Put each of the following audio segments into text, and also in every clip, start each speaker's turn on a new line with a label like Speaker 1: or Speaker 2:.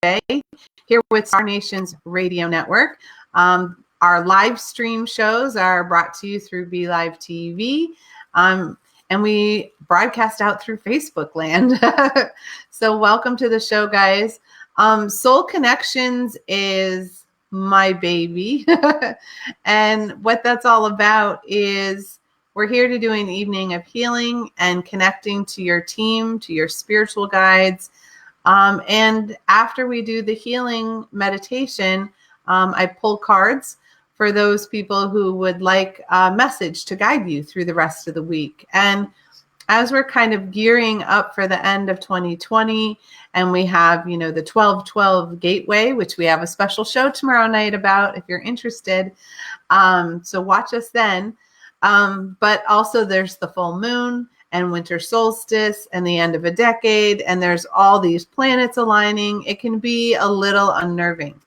Speaker 1: Labbé here with Star Nations Radio Network. Our live stream shows are brought to you through Be Live TV, and we broadcast out through Facebook land. So welcome to the show, guys. Soul Connections is my baby. And what that's all about is we're here to do an evening of healing and connecting to your team, to your spiritual guides. And after we do the healing meditation, I pull cards for those people who would like a message to guide you through the rest of the week. And as we're kind of gearing up for the end of 2020, and we have, the 12/12 Gateway, which we have a special show tomorrow night about if you're interested. So watch us then. But also there's the full moon and winter solstice and the end of a decade, and there's all these planets aligning. It can be a little unnerving.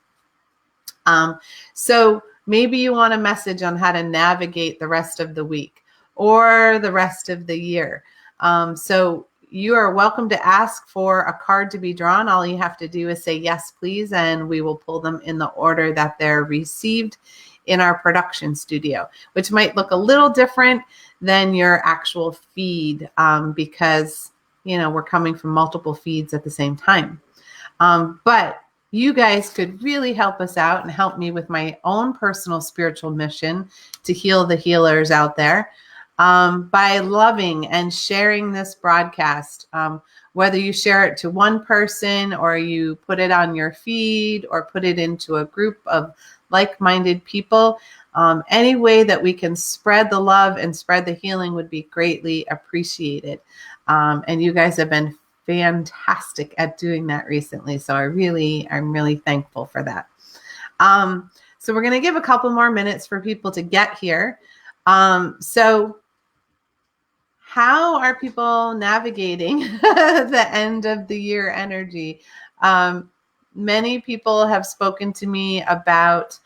Speaker 1: So maybe you want a message on how to navigate the rest of the week or the rest of the year. So you are welcome to ask for a card to be drawn. All you have to do is say yes, please, and we will pull them in the order that they're received in our production studio, which might look a little different than your actual feed because, we're coming from multiple feeds at the same time. But you guys could really help us out and help me with my own personal spiritual mission to heal the healers out there by loving and sharing this broadcast. Whether you share it to one person or you put it on your feed or put it into a group of like-minded people, any way that we can spread the love and spread the healing would be greatly appreciated. And you guys have been fantastic at doing that recently. So I'm really thankful for that. So we're going to give a couple more minutes for people to get here. So how are people navigating the end of the year energy? Many people have spoken to me about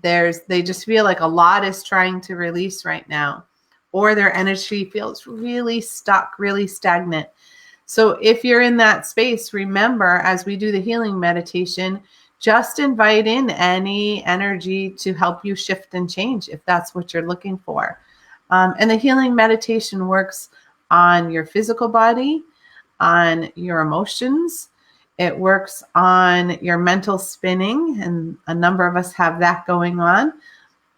Speaker 1: they just feel like a lot is trying to release right now, or their energy feels really stuck, really stagnant. So if you're in that space, remember, as we do the healing meditation, just invite in any energy to help you shift and change if that's what you're looking for. And the healing meditation works on your physical body, on your emotions. It works on your mental spinning, and a number of us have that going on.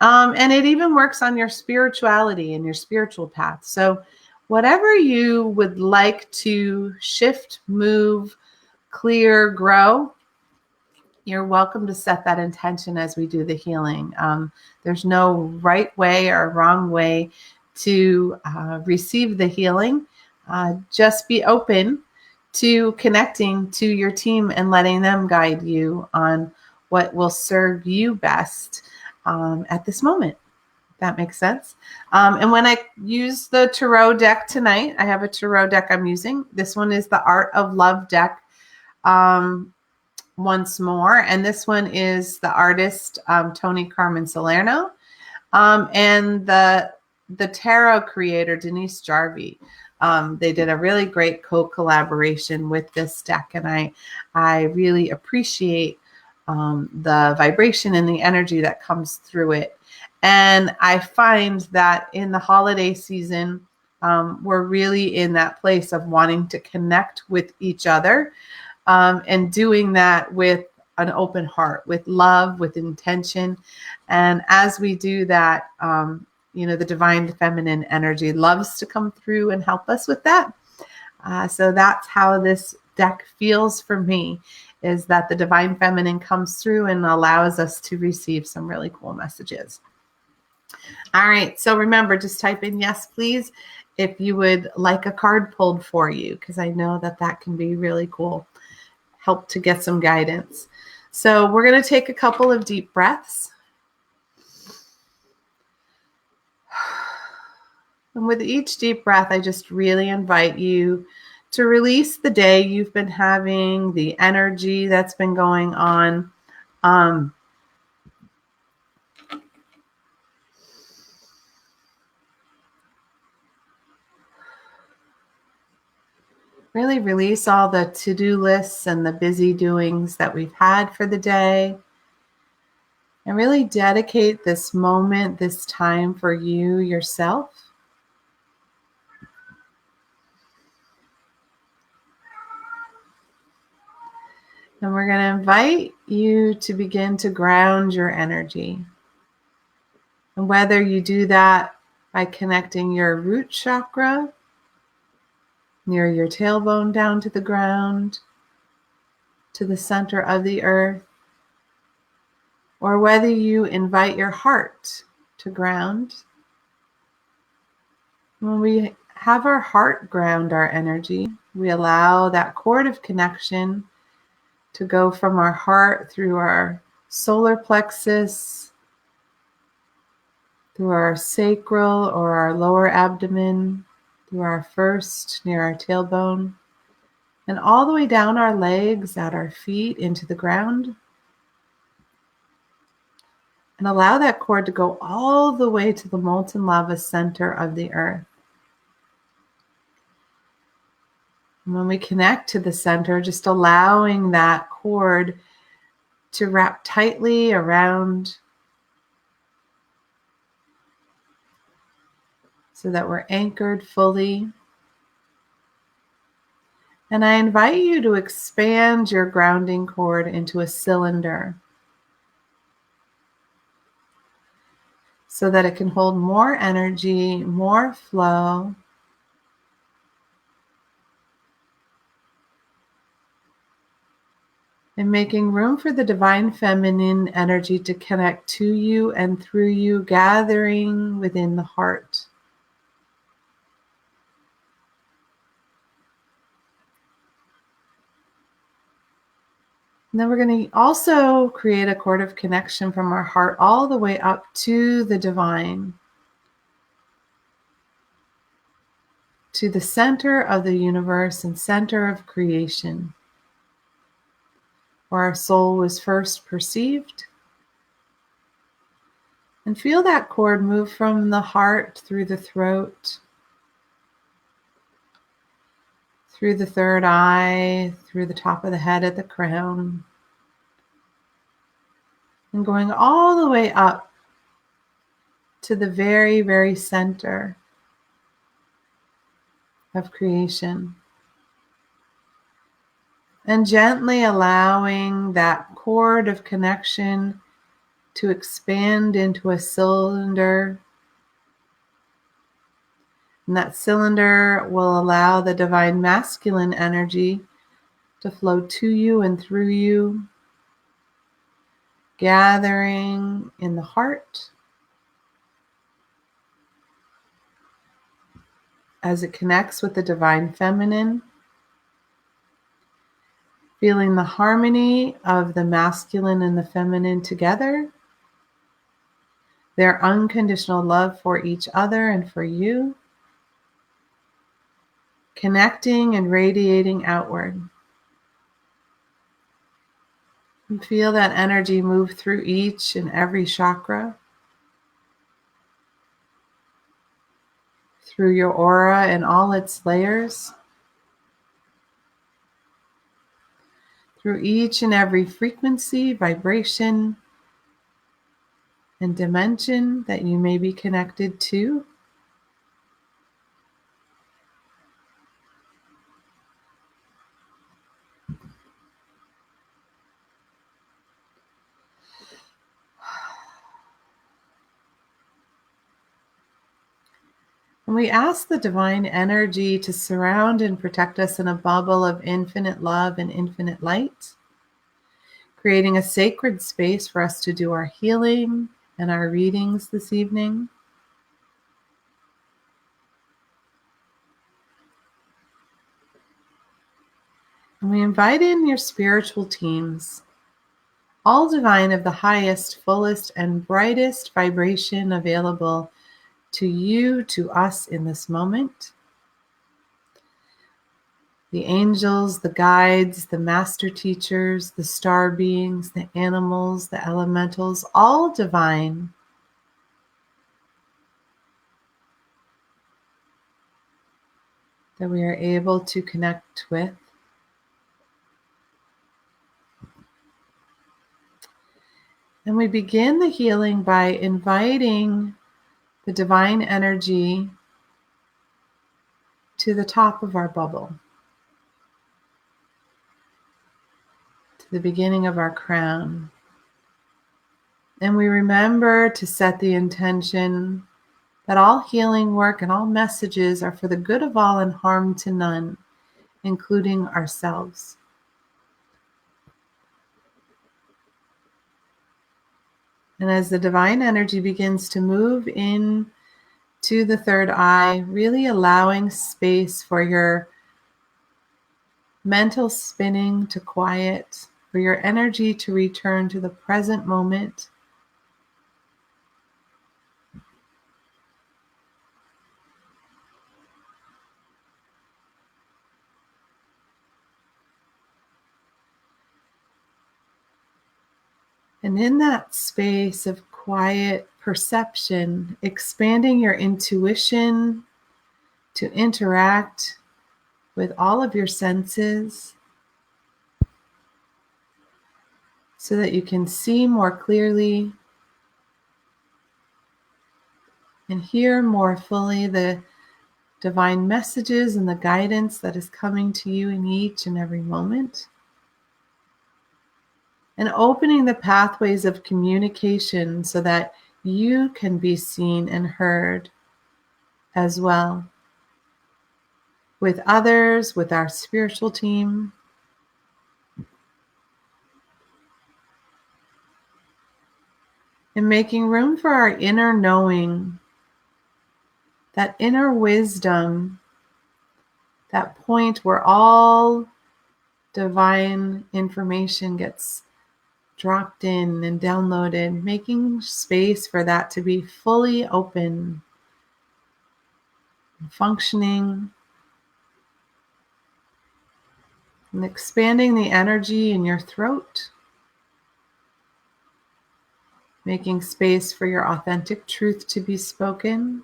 Speaker 1: And it even works on your spirituality and your spiritual path. So whatever you would like to shift, move, clear, grow, you're welcome to set that intention as we do the healing. There's no right way or wrong way to receive the healing. Just be open to connecting to your team and letting them guide you on what will serve you best at this moment. That makes sense. And when I use the tarot deck tonight, I have a tarot deck I'm using. This one is the Art of Love deck once more. And this one is the artist Tony Carmen Salerno and the tarot creator Denise Jarvie. They did a really great co-collaboration with this deck, and I really appreciate the vibration and the energy that comes through it. And I find that in the holiday season, we're really in that place of wanting to connect with each other and doing that with an open heart, with love, with intention. And as we do that, the divine feminine energy loves to come through and help us with that. So that's how this deck feels for me, is that the divine feminine comes through and allows us to receive some really cool messages. All right. So remember, just type in yes, please, if you would like a card pulled for you, because I know that can be really cool. Help to get some guidance. So we're going to take a couple of deep breaths. And with each deep breath, I just really invite you to release the day you've been having, the energy that's been going on. Really release all the to-do lists and the busy doings that we've had for the day. And really dedicate this moment, this time for you, yourself. And we're going to invite you to begin to ground your energy. And whether you do that by connecting your root chakra near your tailbone down to the ground, to the center of the earth, or whether you invite your heart to ground. When we have our heart ground our energy, we allow that cord of connection to go from our heart through our solar plexus, through our sacral or our lower abdomen, through our first near our tailbone, and all the way down our legs, at our feet, into the ground. And allow that cord to go all the way to the molten lava center of the earth. And when we connect to the center, just allowing that cord to wrap tightly around so that we're anchored fully. And I invite you to expand your grounding cord into a cylinder so that it can hold more energy, more flow. And making room for the divine feminine energy to connect to you and through you, gathering within the heart. And then we're going to also create a cord of connection from our heart all the way up to the divine, to the center of the universe and center of creation, where our soul was first perceived. And feel that cord move from the heart through the throat, through the third eye, through the top of the head at the crown, and going all the way up to the very, very center of creation. And gently allowing that cord of connection to expand into a cylinder. And that cylinder will allow the divine masculine energy to flow to you and through you, gathering in the heart as it connects with the divine feminine, feeling the harmony of the masculine and the feminine together, their unconditional love for each other and for you, connecting and radiating outward. And feel that energy move through each and every chakra, through your aura and all its layers, through each and every frequency, vibration, and dimension that you may be connected to. And we ask the divine energy to surround and protect us in a bubble of infinite love and infinite light, creating a sacred space for us to do our healing and our readings this evening. And we invite in your spiritual teams, all divine of the highest, fullest, and brightest vibration available to you, to us in this moment. The angels, the guides, the master teachers, the star beings, the animals, the elementals, all divine. that we are able to connect with. And we begin the healing by inviting the divine energy to the top of our bubble, to the beginning of our crown. And we remember to set the intention that all healing work and all messages are for the good of all and harm to none, including ourselves. And as the divine energy begins to move in to the third eye, really allowing space for your mental spinning to quiet, for your energy to return to the present moment. And in that space of quiet perception, expanding your intuition to interact with all of your senses so that you can see more clearly and hear more fully the divine messages and the guidance that is coming to you in each and every moment. And opening the pathways of communication so that you can be seen and heard as well, with others, with our spiritual team. And making room for our inner knowing, that inner wisdom, that point where all divine information gets dropped in and downloaded, making space for that to be fully open and functioning, and expanding the energy in your throat, making space for your authentic truth to be spoken,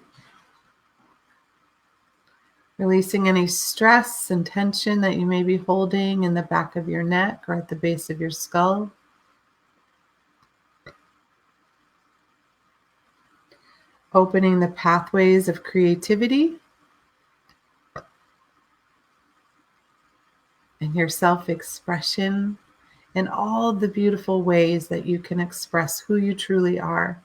Speaker 1: releasing any stress and tension that you may be holding in the back of your neck or at the base of your skull. Opening the pathways of creativity and your self-expression and all the beautiful ways that you can express who you truly are.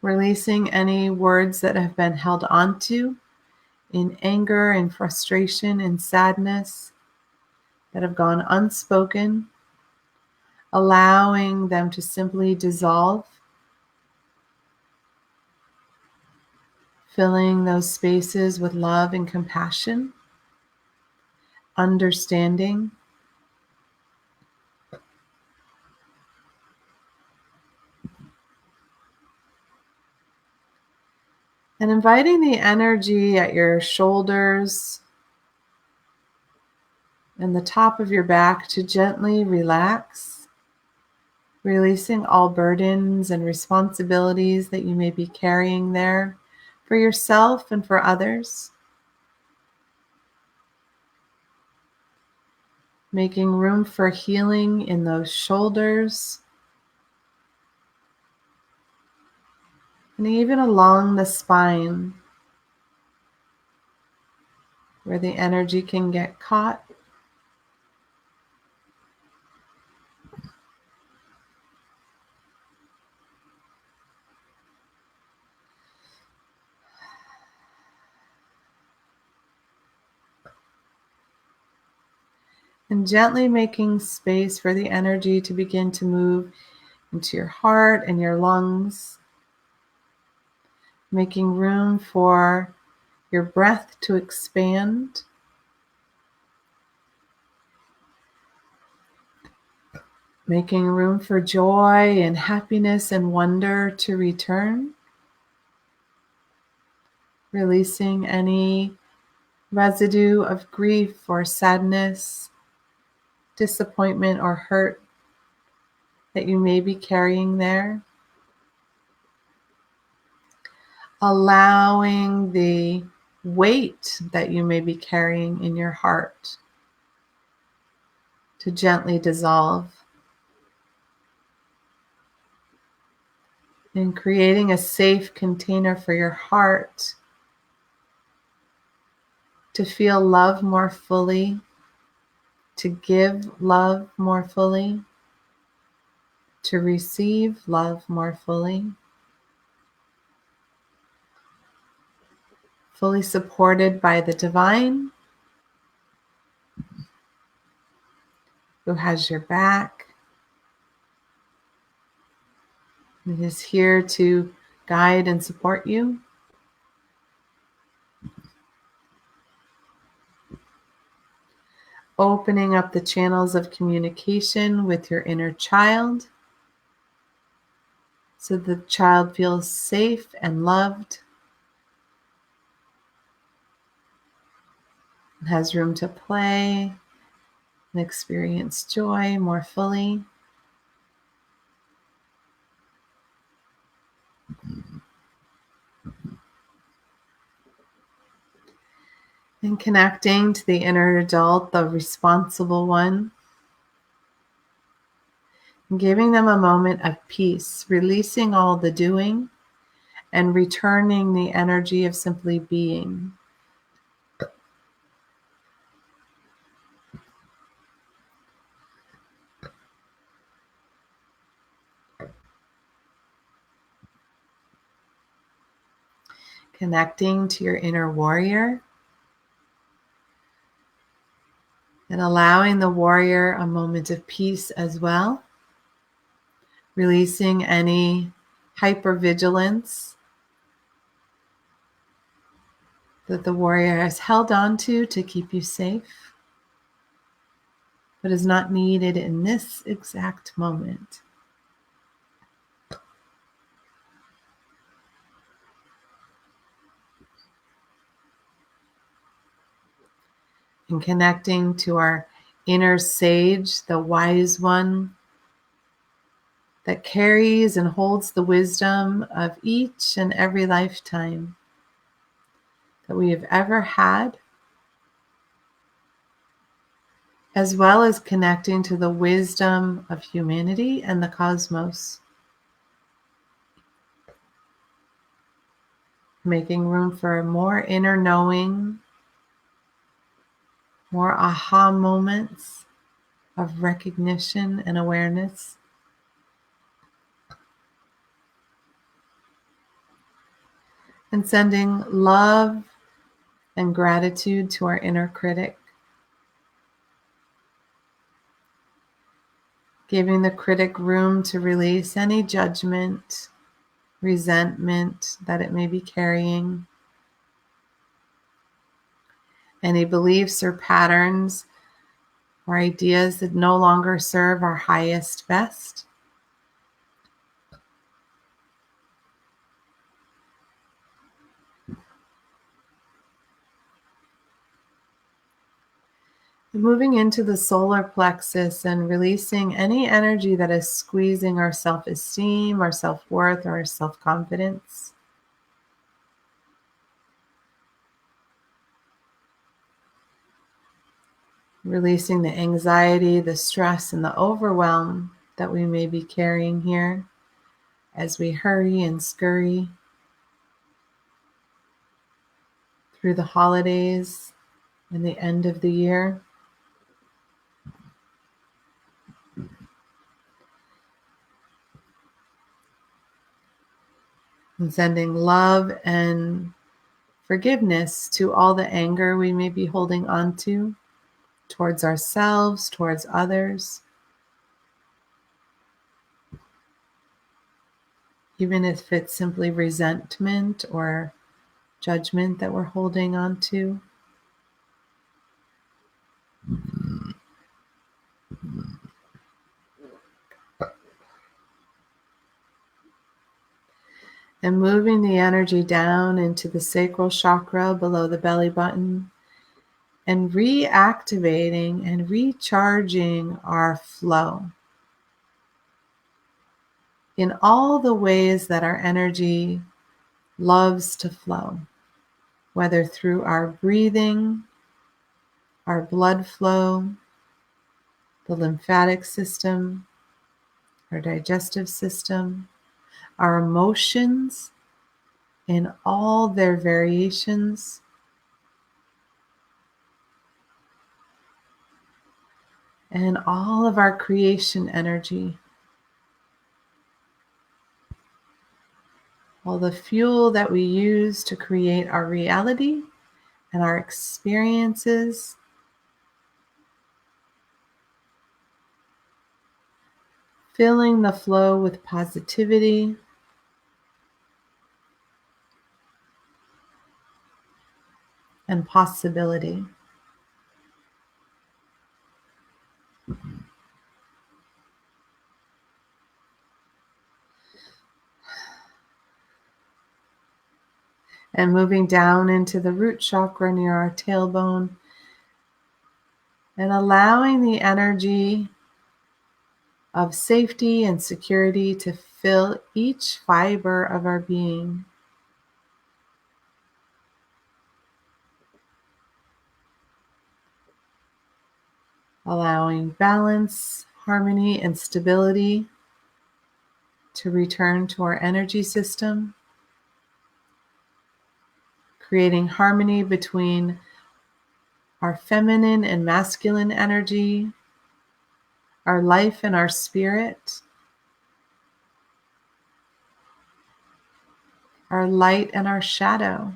Speaker 1: Releasing any words that have been held onto in anger and frustration and sadness that have gone unspoken, allowing them to simply dissolve, filling those spaces with love and compassion, understanding, and inviting the energy at your shoulders and the top of your back to gently relax, releasing all burdens and responsibilities that you may be carrying there for yourself and for others. Making room for healing in those shoulders and even along the spine where the energy can get caught. And gently making space for the energy to begin to move into your heart and your lungs. Making room for your breath to expand. Making room for joy and happiness and wonder to return. Releasing any residue of grief or sadness, disappointment or hurt that you may be carrying there. allowing the weight that you may be carrying in your heart to gently dissolve, and creating a safe container for your heart to feel love more fully, to give love more fully, to receive love more fully, fully supported by the divine who has your back and is here to guide and support you. Opening up the channels of communication with your inner child so the child feels safe and loved and has room to play and experience joy more fully. And connecting to the inner adult, the responsible one, and giving them a moment of peace, releasing all the doing and returning the energy of simply being. Connecting to your inner warrior and allowing the warrior a moment of peace as well, releasing any hypervigilance that the warrior has held on to keep you safe, but is not needed in this exact moment. And connecting to our inner sage, the wise one that carries and holds the wisdom of each and every lifetime that we have ever had, as well as connecting to the wisdom of humanity and the cosmos. Making room for more inner knowing, more aha moments of recognition and awareness. And sending love and gratitude to our inner critic. Giving the critic room to release any judgment, resentment that it may be carrying, any beliefs or patterns or ideas that no longer serve our highest best. Moving into the solar plexus and releasing any energy that is squeezing our self-esteem, our self-worth, or our self-confidence. Releasing the anxiety, the stress, and the overwhelm that we may be carrying here as we hurry and scurry through the holidays and the end of the year. And sending love and forgiveness to all the anger we may be holding on to towards ourselves, towards others, even if it's simply resentment or judgment that we're holding on to. And moving the energy down into the sacral chakra below the belly button and reactivating and recharging our flow in all the ways that our energy loves to flow, whether through our breathing, our blood flow, the lymphatic system, our digestive system, our emotions in all their variations, and all of our creation energy, all the fuel that we use to create our reality and our experiences, filling the flow with positivity and possibility. And moving down into the root chakra near our tailbone, and allowing the energy of safety and security to fill each fiber of our being. Allowing balance, harmony, and stability to return to our energy system. Creating harmony between our feminine and masculine energy, our life and our spirit, our light and our shadow.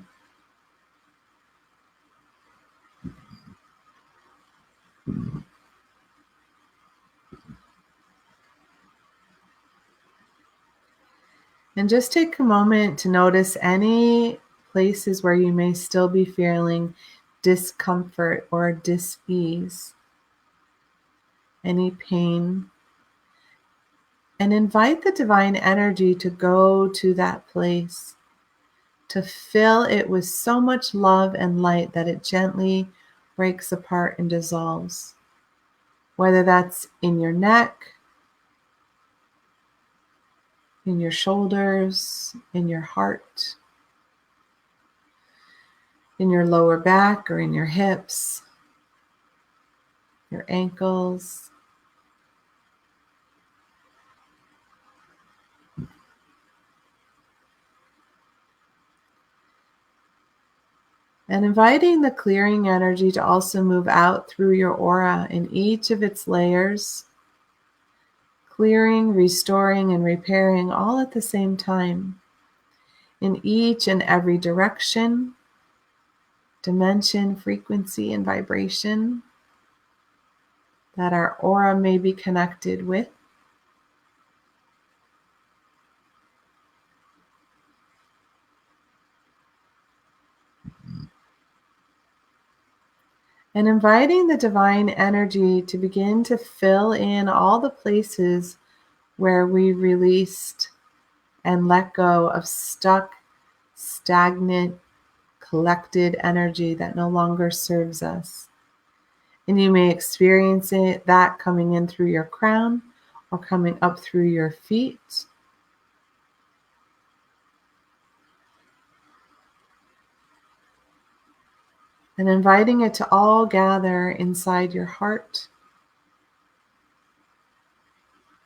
Speaker 1: And just take a moment to notice any places where you may still be feeling discomfort or dis-ease, any pain, and invite the divine energy to go to that place, to fill it with so much love and light that it gently breaks apart and dissolves. Whether that's in your neck, in your shoulders, in your heart, in your lower back or in your hips, your ankles. And inviting the clearing energy to also move out through your aura in each of its layers, clearing, restoring, and repairing all at the same time, in each and every direction, dimension, frequency, and vibration that our aura may be connected with. And inviting the divine energy to begin to fill in all the places where we released and let go of stuck, stagnant, collected energy that no longer serves us. And you may experience that coming in through your crown or coming up through your feet. And inviting it to all gather inside your heart,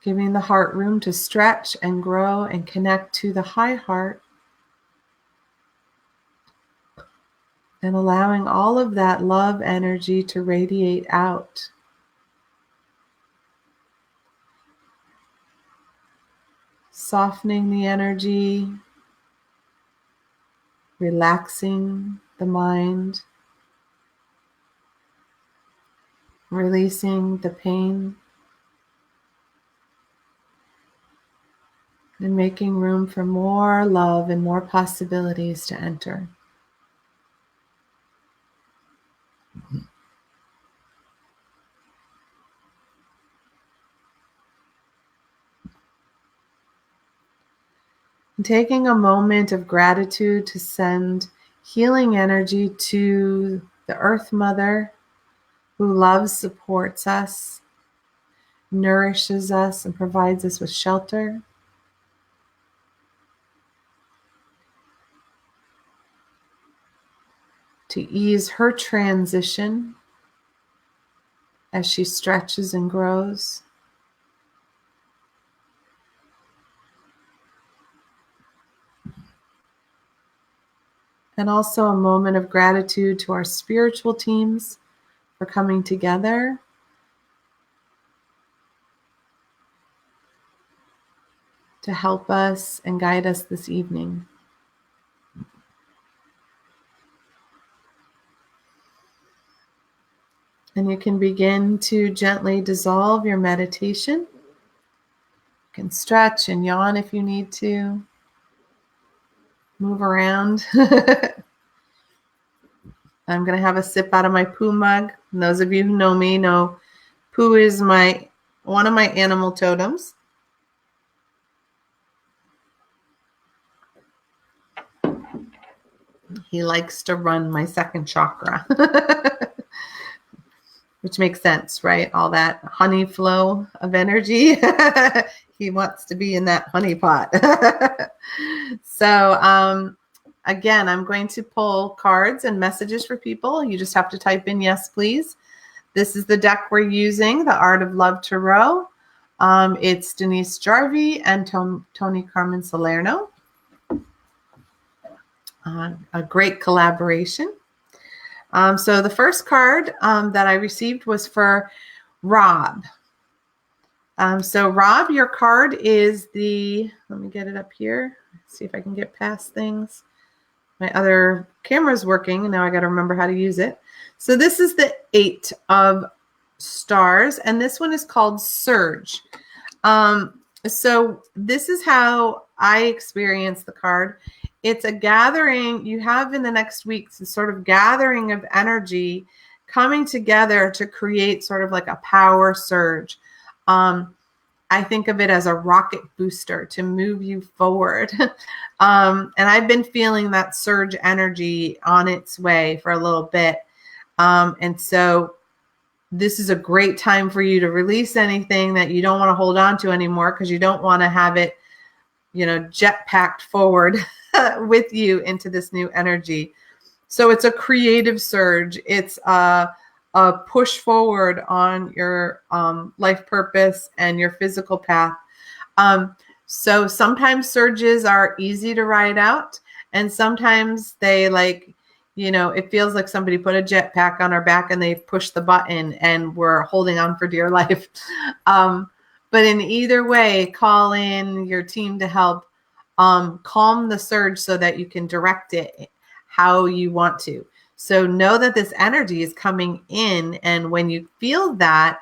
Speaker 1: giving the heart room to stretch and grow and connect to the high heart, and allowing all of that love energy to radiate out. Softening the energy, relaxing the mind, releasing the pain, and making room for more love and more possibilities to enter. And taking a moment of gratitude to send healing energy to the Earth Mother, who loves, supports us, nourishes us, and provides us with shelter. to ease her transition as she stretches and grows. And also a moment of gratitude to our spiritual teams for coming together to help us and guide us this evening. And you can begin to gently dissolve your meditation. You can stretch and yawn if you need to. Move around. I'm going to have a sip out of my poo mug. And those of you who know me know poo is one of my animal totems. He likes to run my second chakra. Which makes sense, right? All that honey flow of energy. He wants to be in that honey pot. So again, I'm going to pull cards and messages for people. You just have to type in yes, please. This is the deck we're using, the Art of Love Tarot. It's Denise Jarvie and Tony Carmen Salerno. A great collaboration. So the first card that I received was for Rob. So Rob, your card is let me get it up here. See if I can get past things. My other camera's working, and now I got to remember how to use it. So this is the 8 of stars, and this one is called Surge. So this is how I experience the card. It's a gathering you have in the next weeks, a sort of gathering of energy coming together to create sort of like a power surge. I think of it as a rocket booster to move you forward. And I've been feeling that surge energy on its way for a little bit. And so this is a great time for you to release anything that you don't want to hold on to anymore, because you don't want to have it, jet packed forward with you into this new energy. So it's a creative surge. It's a push forward on your life purpose and your physical path. So sometimes surges are easy to ride out, and sometimes they it feels like somebody put a jetpack on our back and they've pushed the button and we're holding on for dear life. But in either way, call in your team to help calm the surge so that you can direct it how you want to. So know that this energy is coming in, and when you feel that,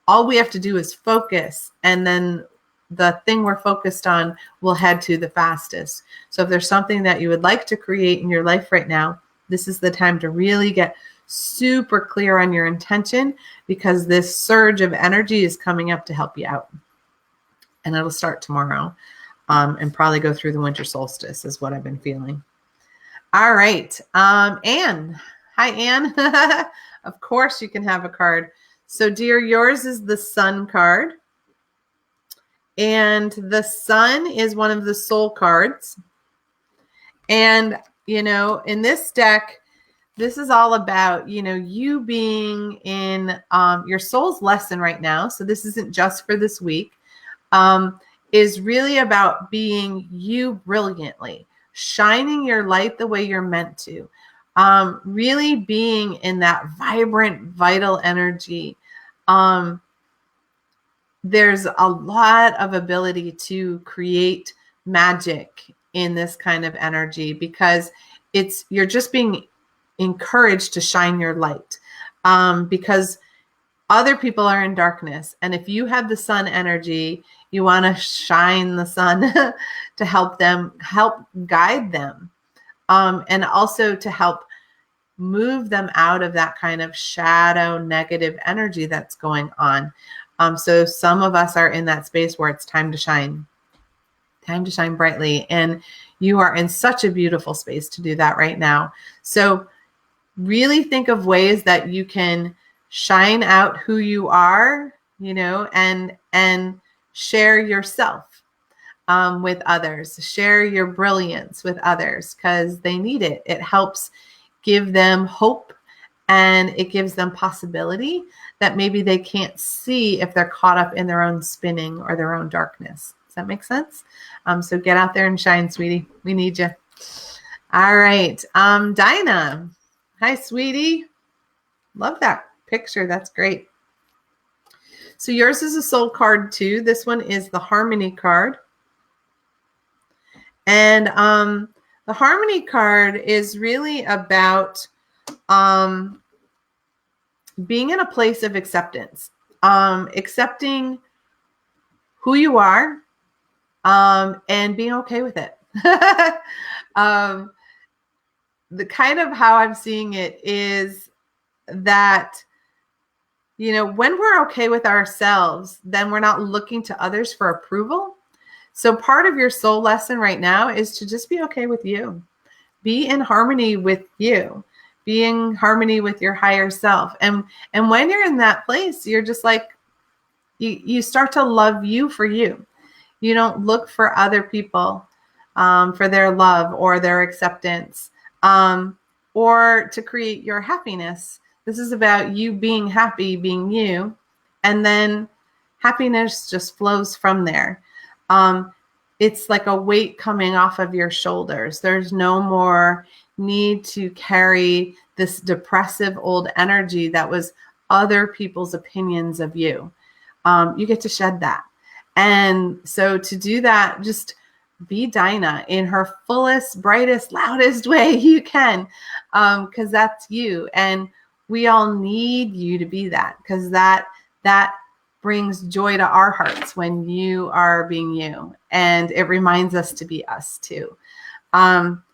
Speaker 1: all we have to do is focus, and then the thing we're focused on will head to the fastest. So if there's something that you would like to create in your life right now, this is the time to really get super clear on your intention, because this surge of energy is coming up to help you out. And it'll start tomorrow and probably go through the winter solstice is what I've been feeling. All right. Anne. Hi, Anne. Of course you can have a card. So dear, yours is the Sun card. And the Sun is one of the soul cards. And, in this deck, this is all about, you being in your soul's lesson right now. So this isn't just for this week. Is really about being you brilliantly, shining your light the way you're meant to, really being in that vibrant, vital energy. There's a lot of ability to create magic in this kind of energy, because you're just being encouraged to shine your light, because other people are in darkness. And if you have the Sun energy, you want to shine the sun to help guide them, and also to help move them out of that kind of shadow negative energy that's going on. So some of us are in that space where it's time to shine brightly. And you are in such a beautiful space to do that right now. So really think of ways that you can shine out who you are, and share yourself with others. Share your brilliance with others, because they need it. It helps give them hope, and it gives them possibility that maybe they can't see if they're caught up in their own spinning or their own darkness. Does that make sense? So get out there and shine, sweetie. We need you. All right. Dinah. Hi, sweetie. Love that picture. That's great. So yours is a soul card too. This one is the Harmony card. And the Harmony card is really about being in a place of acceptance, accepting who you are, and being okay with it. The kind of how I'm seeing it is that, you know, when we're okay with ourselves, then we're not looking to others for approval. So part of your soul lesson right now is to just be okay with you. Be in harmony with you. Be in harmony with your higher self. And when you're in that place, you're just like, you start to love you for you. You don't look for other people for their love or their acceptance or to create your happiness. This is about you being happy, being you, and then happiness just flows from there. It's like a weight coming off of your shoulders. There's no more need to carry this depressive old energy that was other people's opinions of you. You get to shed that. And so to do that, just be Dinah in her fullest, brightest, loudest way you can, because that's you. And we all need you to be that, because that brings joy to our hearts when you are being you. And it reminds us to be us too.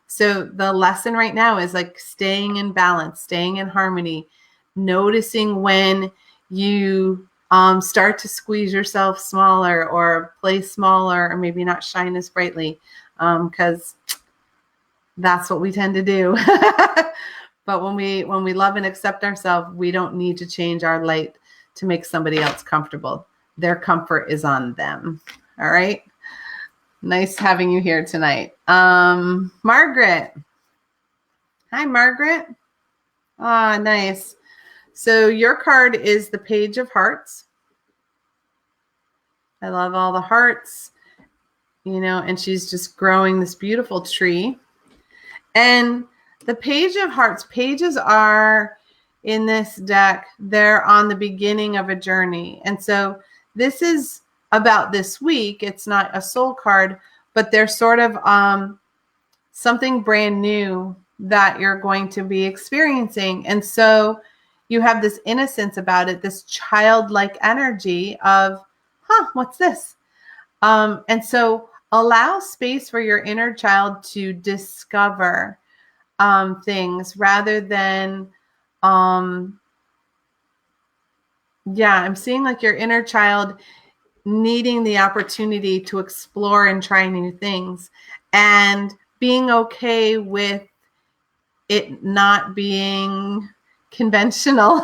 Speaker 1: So the lesson right now is like staying in balance, staying in harmony, noticing when you start to squeeze yourself smaller or play smaller or maybe not shine as brightly, because that's what we tend to do. But when we love and accept ourselves, we don't need to change our light to make somebody else comfortable. Their comfort is on them. All right. Nice having you here tonight. Margaret. Hi, Margaret. Ah, nice. So your card is the Page of Hearts. I love all the hearts, you know, and she's just growing this beautiful tree. And the Page of Hearts, pages are in this deck, they're on the beginning of a journey. And so this is about this week. It's not a soul card, but they're sort of something brand new that you're going to be experiencing. And so you have this innocence about it, this childlike energy of, what's this? And so allow space for your inner child to discover things rather than, I'm seeing like your inner child needing the opportunity to explore and try new things and being okay with it not being conventional.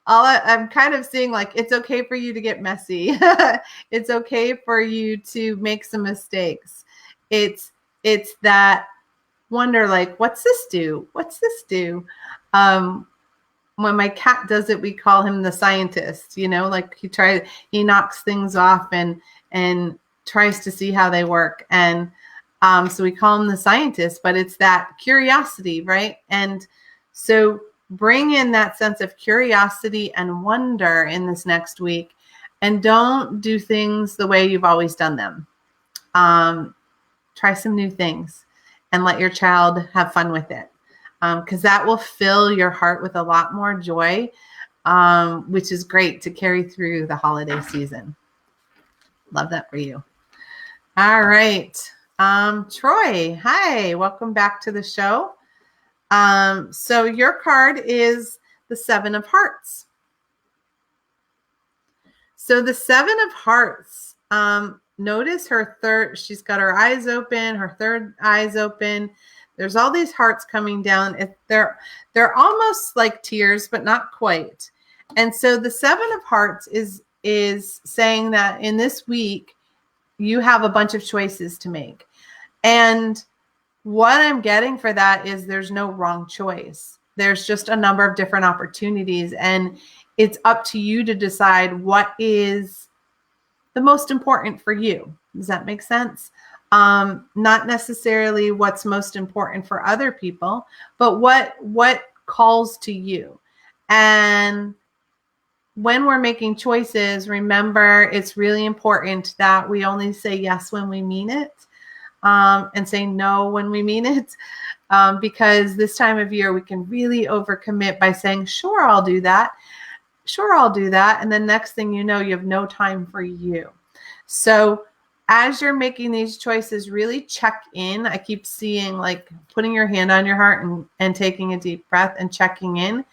Speaker 1: I'm kind of seeing like, it's okay for you to get messy. It's okay for you to make some mistakes. It's that wonder, like, what's this do? What's this do? When my cat does it, we call him the scientist, you know, like he knocks things off and tries to see how they work. And so we call him the scientist, but it's that curiosity, right? And so bring in that sense of curiosity and wonder in this next week, and don't do things the way you've always done them. Try some new things and let your child have fun with it. Because that will fill your heart with a lot more joy, which is great to carry through the holiday season. Love that for you. All right. Troy, hi, welcome back to the show. So your card is the Seven of Hearts. So the Seven of Hearts, notice her third, she's got her eyes open, her third eye's open. There's all these hearts coming down. They're almost like tears, but not quite. And so the Seven of Hearts is saying that in this week, you have a bunch of choices to make. And what I'm getting for that is there's no wrong choice. There's just a number of different opportunities, and it's up to you to decide what is the most important for you. Does that make sense? Not necessarily what's most important for other people, but what calls to you. And when we're making choices, remember, it's really important that we only say yes when we mean it, and say no when we mean it. Because this time of year, we can really overcommit by saying, sure, I'll do that. Sure, I'll do that. And then next thing you know, you have no time for you. So as you're making these choices, really check in. I keep seeing like putting your hand on your heart and taking a deep breath and checking in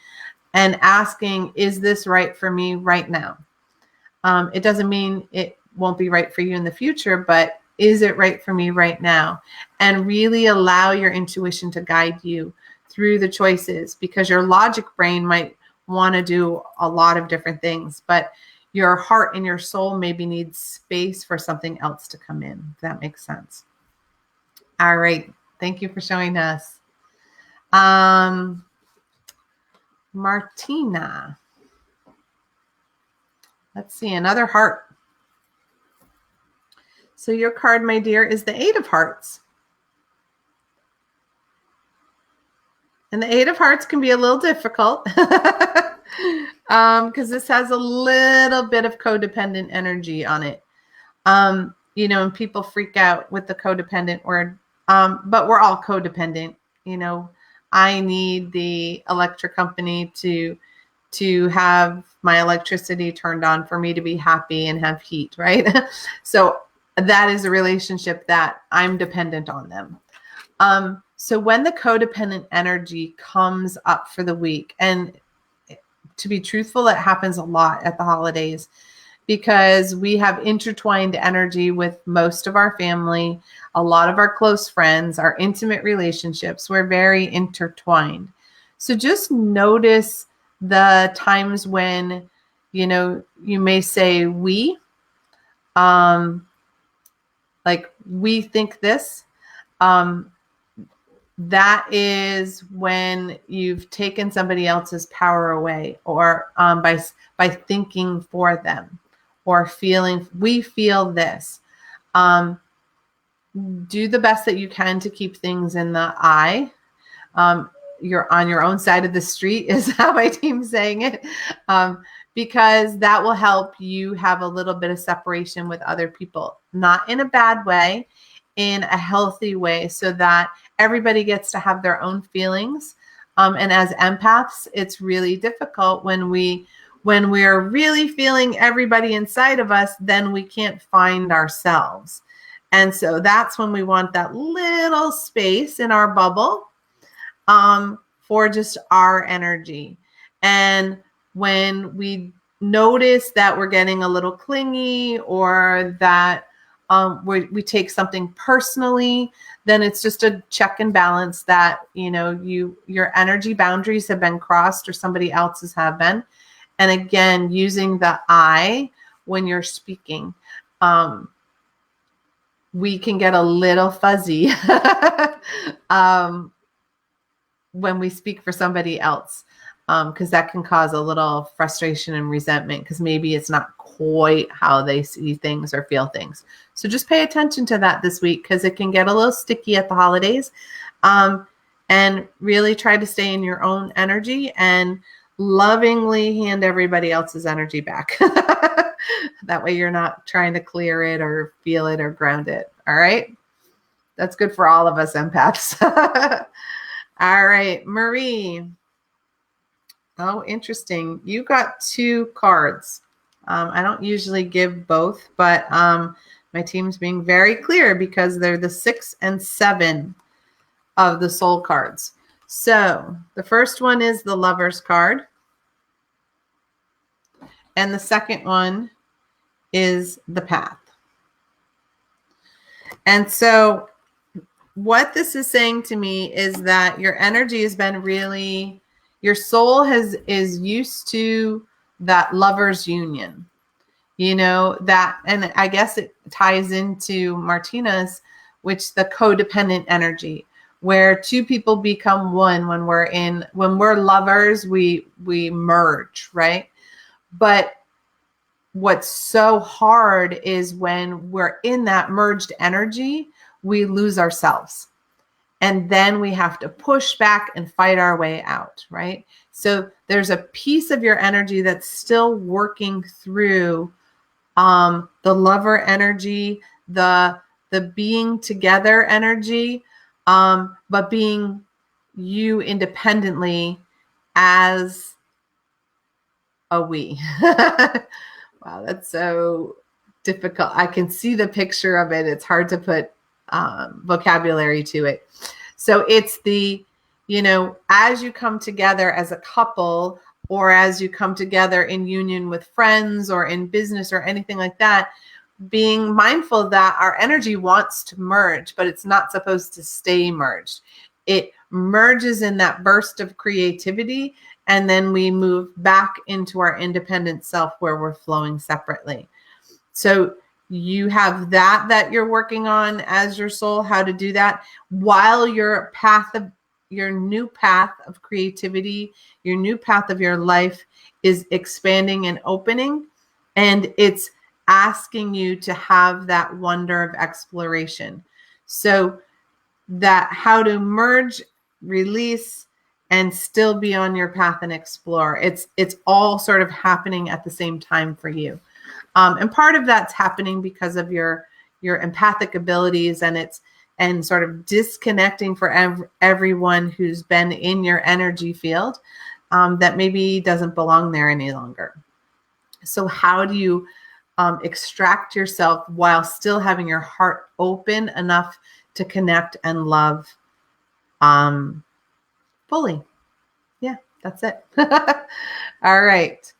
Speaker 1: and asking, is this right for me right now? It doesn't mean it won't be right for you in the future, but is it right for me right now? And really allow your intuition to guide you through the choices, because your logic brain might want to do a lot of different things, but your heart and your soul maybe needs space for something else to come in. If that makes sense. All right. Thank you for showing us. Martina. Let's see, another heart. So your card, my dear, is the Eight of Hearts. And the Eight of Hearts can be a little difficult because this has a little bit of codependent energy on it. And people freak out with the codependent word, but we're all codependent. I need the electric company to have my electricity turned on for me to be happy and have heat, right? So that is a relationship that I'm dependent on them. So when the codependent energy comes up for the week, and to be truthful, it happens a lot at the holidays because we have intertwined energy with most of our family, a lot of our close friends, our intimate relationships. We're very intertwined. So just notice the times when, you may say we, like we think this, that is when you've taken somebody else's power away, or by thinking for them, or feeling, we feel this. Do the best that you can to keep things in the I. You're on your own side of the street is how my team's saying it, because that will help you have a little bit of separation with other people, not in a bad way, in a healthy way, so that everybody gets to have their own feelings. And as empaths, it's really difficult when we're really feeling everybody inside of us, then we can't find ourselves. And so that's when we want that little space in our bubble for just our energy. And when we notice that we're getting a little clingy, or that we take something personally, then it's just a check and balance that, your energy boundaries have been crossed, or somebody else's have been. And again, using the I when you're speaking, we can get a little fuzzy when we speak for somebody else, because that can cause a little frustration and resentment, because maybe it's not quite how they see things or feel things. So just pay attention to that this week, because it can get a little sticky at the holidays, and really try to stay in your own energy and lovingly hand everybody else's energy back. That way you're not trying to clear it or feel it or ground it. All right. That's good for all of us empaths. All right, Marie. Oh, interesting. You got two cards. I don't usually give both, but my team's being very clear because they're the 6 and 7 of the soul cards. So the first one is the Lover's card. And the second one is the Path. And so what this is saying to me is that your energy has been really, your soul is used to that lover's union, that, and I guess it ties into Martina's, which the codependent energy, where two people become one. When we're lovers, we merge, right? But what's so hard is when we're in that merged energy, we lose ourselves. And then we have to push back and fight our way out, right? So there's a piece of your energy that's still working through the lover energy, the being together energy, but being you independently as a we. Wow, that's so difficult. I can see the picture of it. It's hard to put vocabulary to it. So it's the, as you come together as a couple, or as you come together in union with friends or in business or anything like that, being mindful that our energy wants to merge, but it's not supposed to stay merged. It merges in that burst of creativity, and then we move back into our independent self where we're flowing separately. So you have that you're working on as your soul, how to do that while your new path of creativity, your new path of your life is expanding and opening, and it's asking you to have that wonder of exploration. So that how to merge, release, and still be on your path and explore. It's all sort of happening at the same time for you. And part of that's happening because of your empathic abilities, and sort of disconnecting for everyone who's been in your energy field that maybe doesn't belong there any longer. So how do you extract yourself while still having your heart open enough to connect and love fully? Yeah, that's it. All right.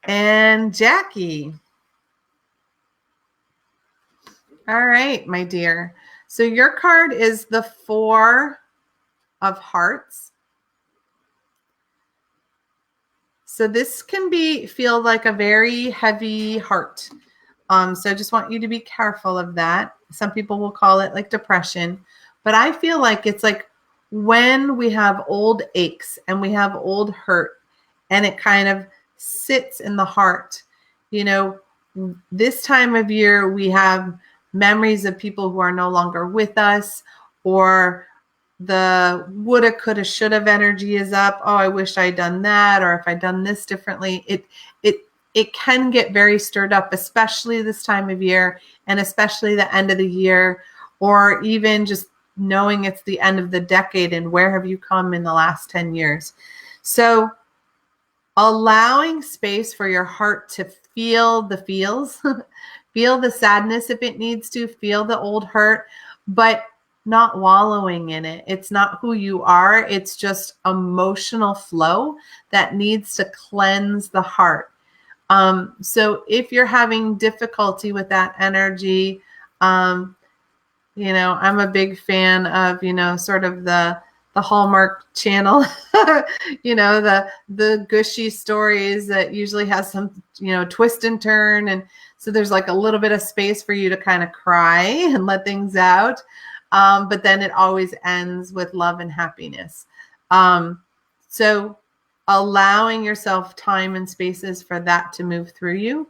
Speaker 1: And Jackie. All right, my dear. So your card is the 4 of Hearts. So this can feel like a very heavy heart. So I just want you to be careful of that. Some people will call it like depression, but I feel like it's like when we have old aches and we have old hurt, and it kind of sits in the heart. This time of year, we have memories of people who are no longer with us, or the woulda, coulda, shoulda energy is up. Oh, I wish I'd done that, or if I'd done this differently. It can get very stirred up, especially this time of year, and especially the end of the year, or even just knowing it's the end of the decade and where have you come in the last 10 years. So allowing space for your heart to feel the feels, feel the sadness if it needs to, feel the old hurt, but not wallowing in it. It's not who you are. It's just emotional flow that needs to cleanse the heart. So if you're having difficulty with that energy, I'm a big fan of, sort of the Hallmark Channel, the gushy stories that usually has some, twist and turn. And so there's like a little bit of space for you to kind of cry and let things out. But then it always ends with love and happiness. So allowing yourself time and spaces for that to move through you.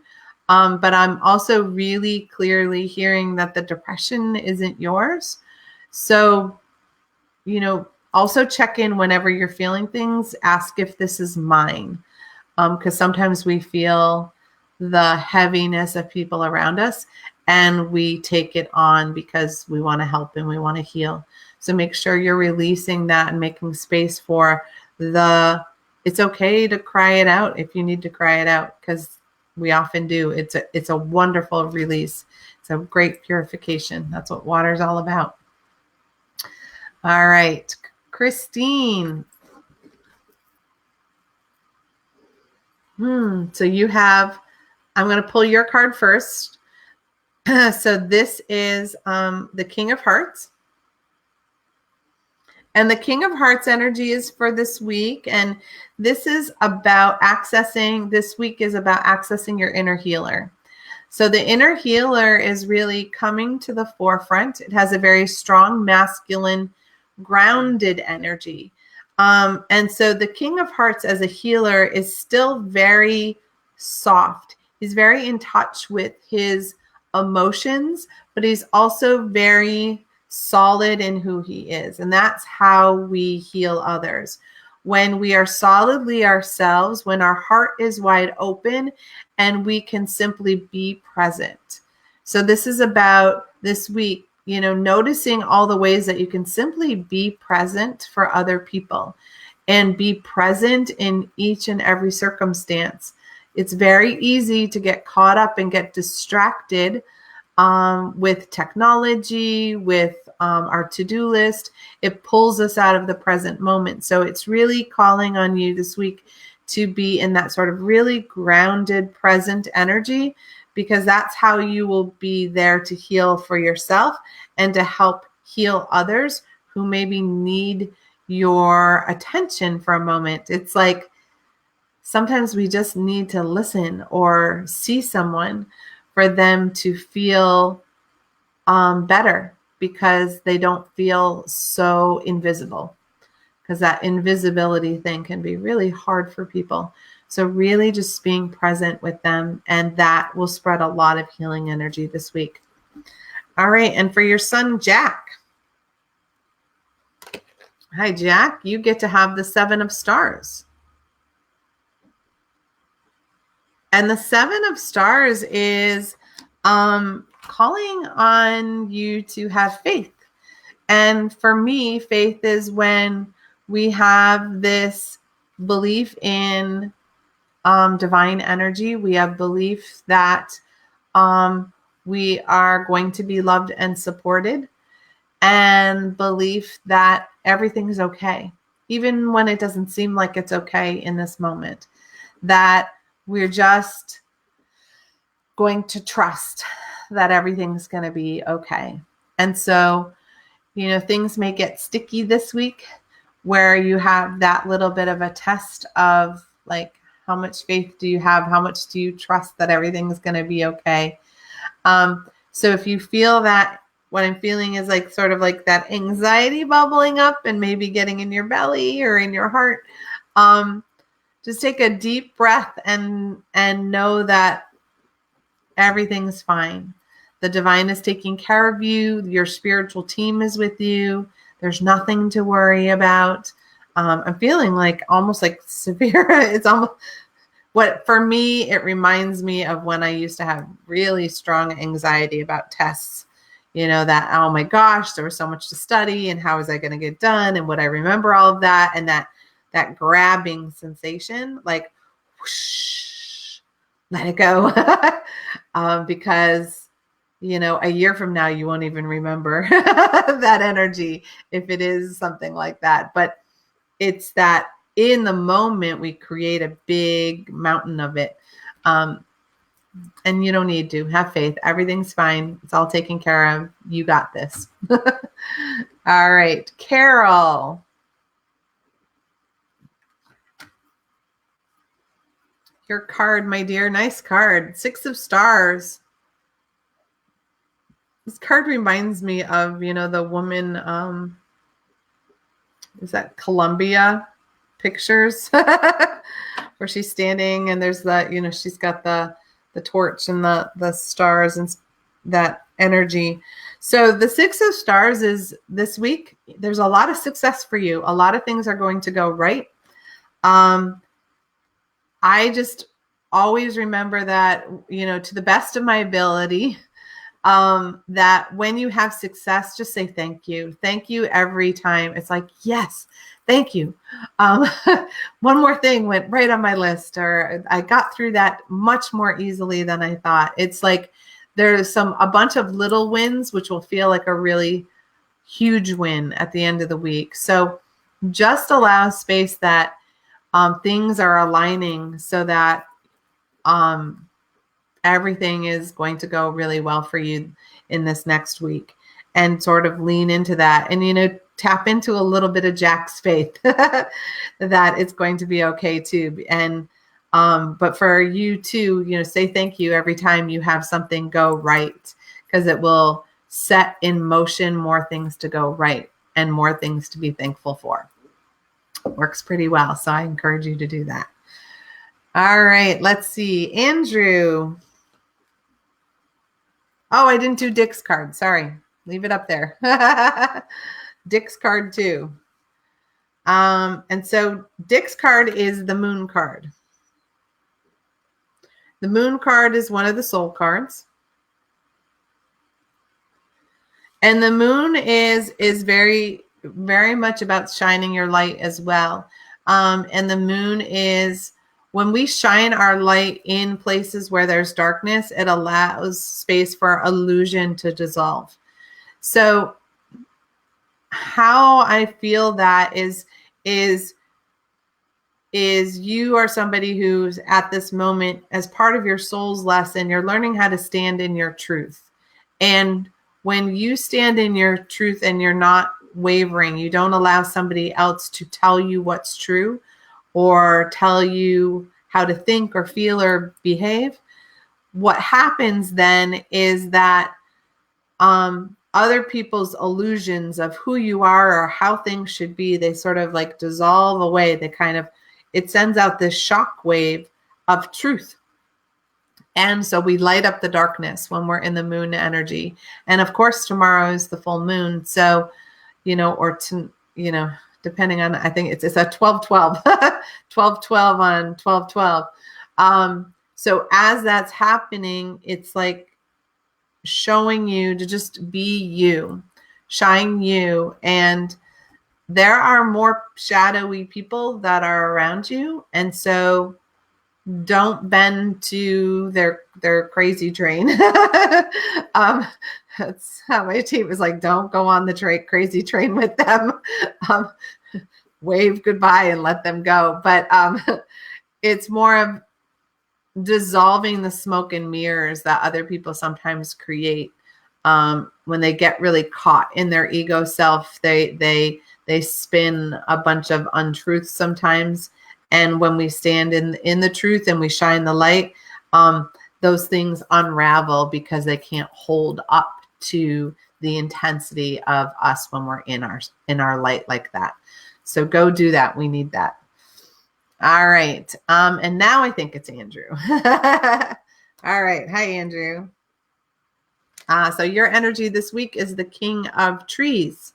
Speaker 1: But I'm also really clearly hearing that the depression isn't yours. So, also check in whenever you're feeling things, ask if this is mine. Because sometimes we feel the heaviness of people around us and we take it on because we want to help and we want to heal. So make sure you're releasing that and making space for it's okay to cry it out if you need to cry it out, because we often do. It's a wonderful release. It's a great purification. That's what water is all about. All right, Christine. So you have, I'm going to pull your card first. So this is the King of Hearts. And the King of Hearts energy is for this week. And this week is about accessing your inner healer. So the inner healer is really coming to the forefront. It has a very strong masculine, grounded energy. And so the King of Hearts as a healer is still very soft. He's very in touch with his emotions, but he's also very solid in who he is. And that's how we heal others. When we are solidly ourselves, when our heart is wide open and we can simply be present. So this is about this week, noticing all the ways that you can simply be present for other people and be present in each and every circumstance. It's very easy to get caught up and get distracted with technology, with our to-do list. It pulls us out of the present moment. So it's really calling on you this week to be in that sort of really grounded, present energy, because that's how you will be there to heal for yourself and to help heal others who maybe need your attention for a moment. It's like sometimes we just need to listen or see someone for them to feel better, because they don't feel so invisible, because that invisibility thing can be really hard for people. So really just being present with them, and that will spread a lot of healing energy this week. All right. And for your son, Jack. Hi, Jack. You get to have the 7 of Stars. And the 7 of Stars is calling on you to have faith. And for me, faith is when we have this belief in divine energy. We have belief that we are going to be loved and supported, and belief that everything is okay, even when it doesn't seem like it's okay in this moment, that we're just going to trust that everything's going to be okay. And so, things may get sticky this week, where you have that little bit of a test of like, how much faith do you have? How much do you trust that everything's going to be okay? So if you feel that what I'm feeling is like sort of like that anxiety bubbling up and maybe getting in your belly or in your heart, just take a deep breath and know that everything's fine. The divine is taking care of you. Your spiritual team is with you. There's nothing to worry about. I'm feeling like almost like severe. It's almost for me, it reminds me of when I used to have really strong anxiety about tests. That, oh my gosh, there was so much to study, and how was I going to get done? And would I remember all of that? And that grabbing sensation, like, whoosh, let it go. Because, a year from now, you won't even remember that energy if it is something like that. But it's that in the moment, we create a big mountain of it. And you don't need to. Have faith. Everything's fine. It's all taken care of. You got this. All right. Carol. Your card, my dear. Nice card. 6 of Stars. This card reminds me of, the woman, is that Columbia Pictures? Where she's standing and there's that, she's got the torch and the stars and that energy. So the 6 of Stars is this week. There's a lot of success for you. A lot of things are going to go right. I just always remember that, to the best of my ability, that when you have success, just say thank you. Thank you every time. It's like, yes, thank you. One more thing went right on my list, or I got through that much more easily than I thought. It's like there's a bunch of little wins, which will feel like a really huge win at the end of the week. So just allow space that things are aligning so that everything is going to go really well for you in this next week, and sort of lean into that and, tap into a little bit of Jack's faith that it's going to be okay too. And But for you to, say thank you every time you have something go right, because it will set in motion more things to go right and more things to be thankful for. Works pretty well. So I encourage you to do that. All right, let's see. Andrew. Oh, I didn't do Dick's card. Sorry. Leave it up there. Dick's card too. And so Dick's card is the moon card. The moon card is one of the soul cards. And the moon is very, very much about shining your light as well. And the moon is, when we shine our light in places where there's darkness, it allows space for illusion to dissolve. So how I feel that is you are somebody who's at this moment, as part of your soul's lesson, you're learning how to stand in your truth. And when you stand in your truth and you're not wavering, you don't allow somebody else to tell you what's true or tell you how to think or feel or behave. What happens then is that other people's illusions of who you are or how things should be, they sort of like dissolve away. It sends out this shock wave of truth. And so we light up the darkness when we're in the moon energy. And of course, tomorrow is the full moon. So, depending on, I think it's a 12-12, 12-12 on 12-12. So as that's happening, it's like showing you to just be you, shine you. And there are more shadowy people that are around you. And so don't bend to their crazy train. That's how my team is like, don't go on the crazy train with them. Wave goodbye and let them go. But it's more of dissolving the smoke and mirrors that other people sometimes create. When they get really caught in their ego self, they spin a bunch of untruths sometimes. And when we stand in the truth and we shine the light, those things unravel because they can't hold up to the intensity of us when we're in our light like that. So go do that. We need that. All right. And now I think it's Andrew. All right. Hi, Andrew. So your energy this week is the King of Trees.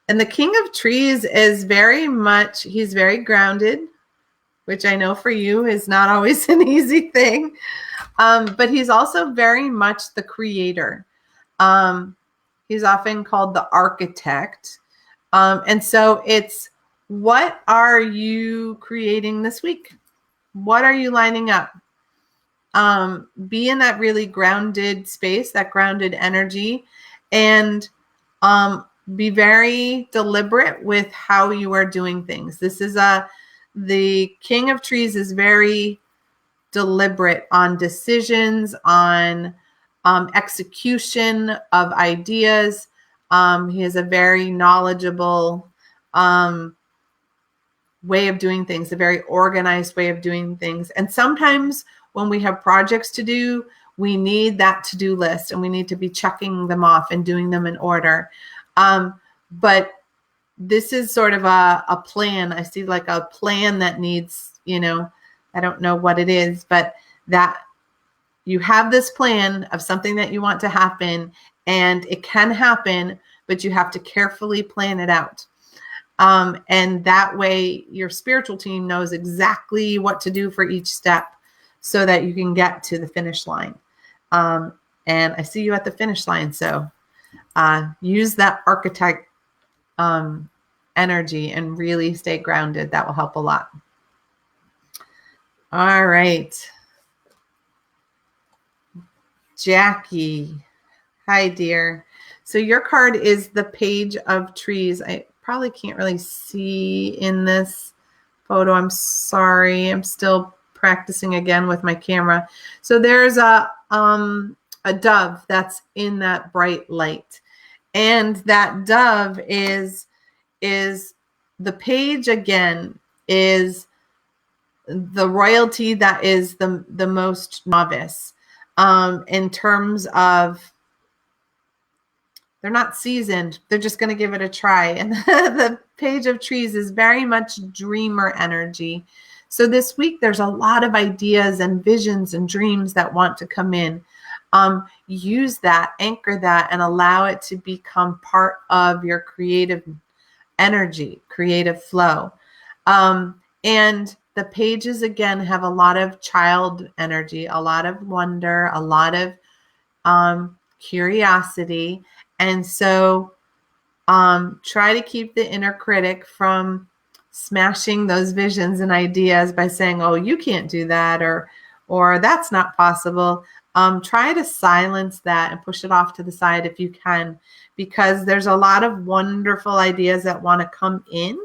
Speaker 1: And the King of Trees is he's very grounded, which I know for you is not always an easy thing. But he's also very much the creator. He's often called the architect. And so it's, what are you creating this week? What are you lining up? Be in that really grounded space, that grounded energy, and be very deliberate with how you are doing things. The King of Trees is very deliberate on decisions, on execution of ideas. He has a very knowledgeable way of doing things, a very organized way of doing things. And sometimes when we have projects to do, we need that to-do list and we need to be checking them off and doing them in order. But this is sort of a plan. I see like a plan that needs, I don't know what it is, but that you have this plan of something that you want to happen, and it can happen, but you have to carefully plan it out. And that way your spiritual team knows exactly what to do for each step so that you can get to the finish line. And I see you at the finish line. So use that architect energy and really stay grounded. That will help a lot. All right. Jackie. Hi, dear. So your card is the Page of Trees. I probably can't really see in this photo. I'm sorry. I'm still practicing again with my camera. So there's a dove that's in that bright light. And that dove is the page again is the royalty that is the most novice, in terms of they're not seasoned. They're just going to give it a try. And the Page of Trees is very much dreamer energy. So this week, there's a lot of ideas and visions and dreams that want to come in. Use that, anchor that, and allow it to become part of your creative energy, creative flow. And the pages, again, have a lot of child energy, a lot of wonder, a lot of curiosity. And so try to keep the inner critic from smashing those visions and ideas by saying, oh, you can't do that, or that's not possible. Try to silence that and push it off to the side if you can, because there's a lot of wonderful ideas that want to come in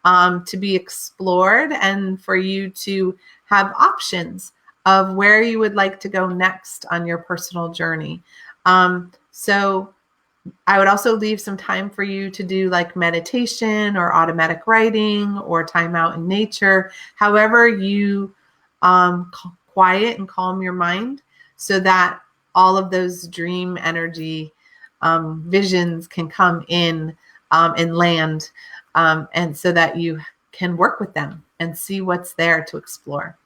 Speaker 1: to be explored, and for you to have options of where you would like to go next on your personal journey. So I would also leave some time for you to do like meditation or automatic writing or time out in nature, however you quiet and calm your mind, so that all of those dream energy visions can come in and land, and so that you can work with them and see what's there to explore.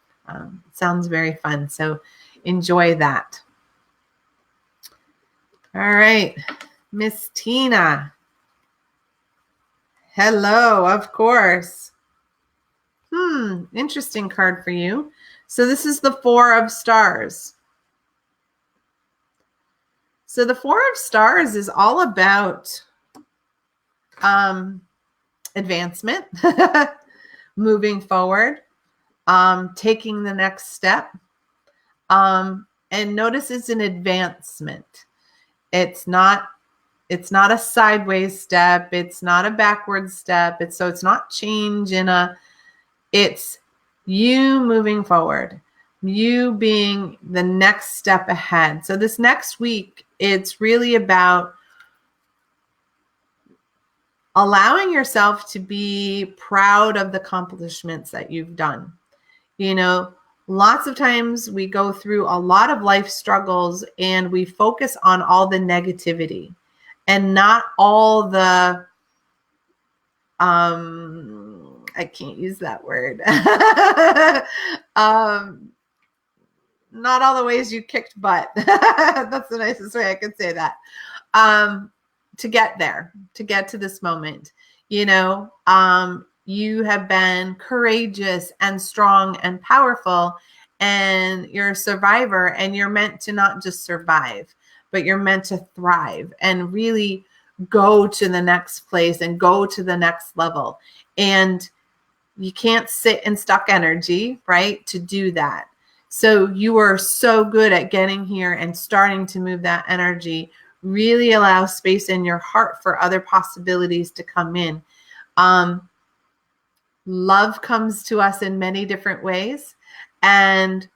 Speaker 1: Sounds very fun. So enjoy that. All right. Miss Tina. Hello, of course. Interesting card for you. So this is the Four of Stars. So the Four of Stars is all about advancement, moving forward, taking the next step. And notice it's an advancement. It's not a sideways step. It's not a backward step. It's not change it's you moving forward, you being the next step ahead. So this next week, it's really about allowing yourself to be proud of the accomplishments that you've done. You know, lots of times we go through a lot of life struggles and we focus on all the negativity and not all the, I can't use that word. Not all the ways you kicked butt. That's the nicest way I could say that. To get there, to get to this moment, you know, you have been courageous and strong and powerful, and you're a survivor, and you're meant to not just survive, but you're meant to thrive and really go to the next place and go to the next level. And you can't sit in stuck energy, right, to do that. So you are so good at getting here and starting to move that energy. Really allow space in your heart for other possibilities to come in. Love comes to us in many different ways. And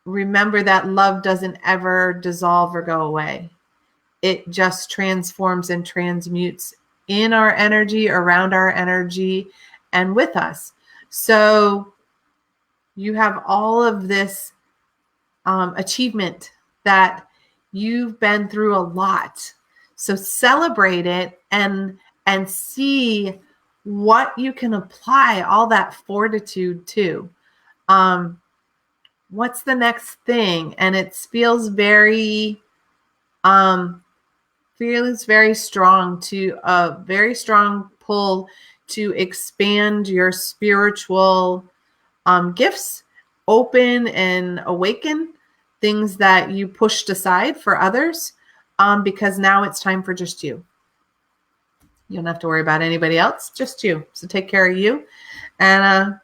Speaker 1: remember that love doesn't ever dissolve or go away. It just transforms and transmutes in our energy, around our energy, and with us. So you have all of this achievement that you've been through a lot. So celebrate it and see what you can apply all that fortitude to. What's the next thing? And it feels very strong, to a very strong pull to expand your spiritual gifts, open and awaken things that you pushed aside for others, because now it's time for just you. You don't have to worry about anybody else, just you. So take care of you and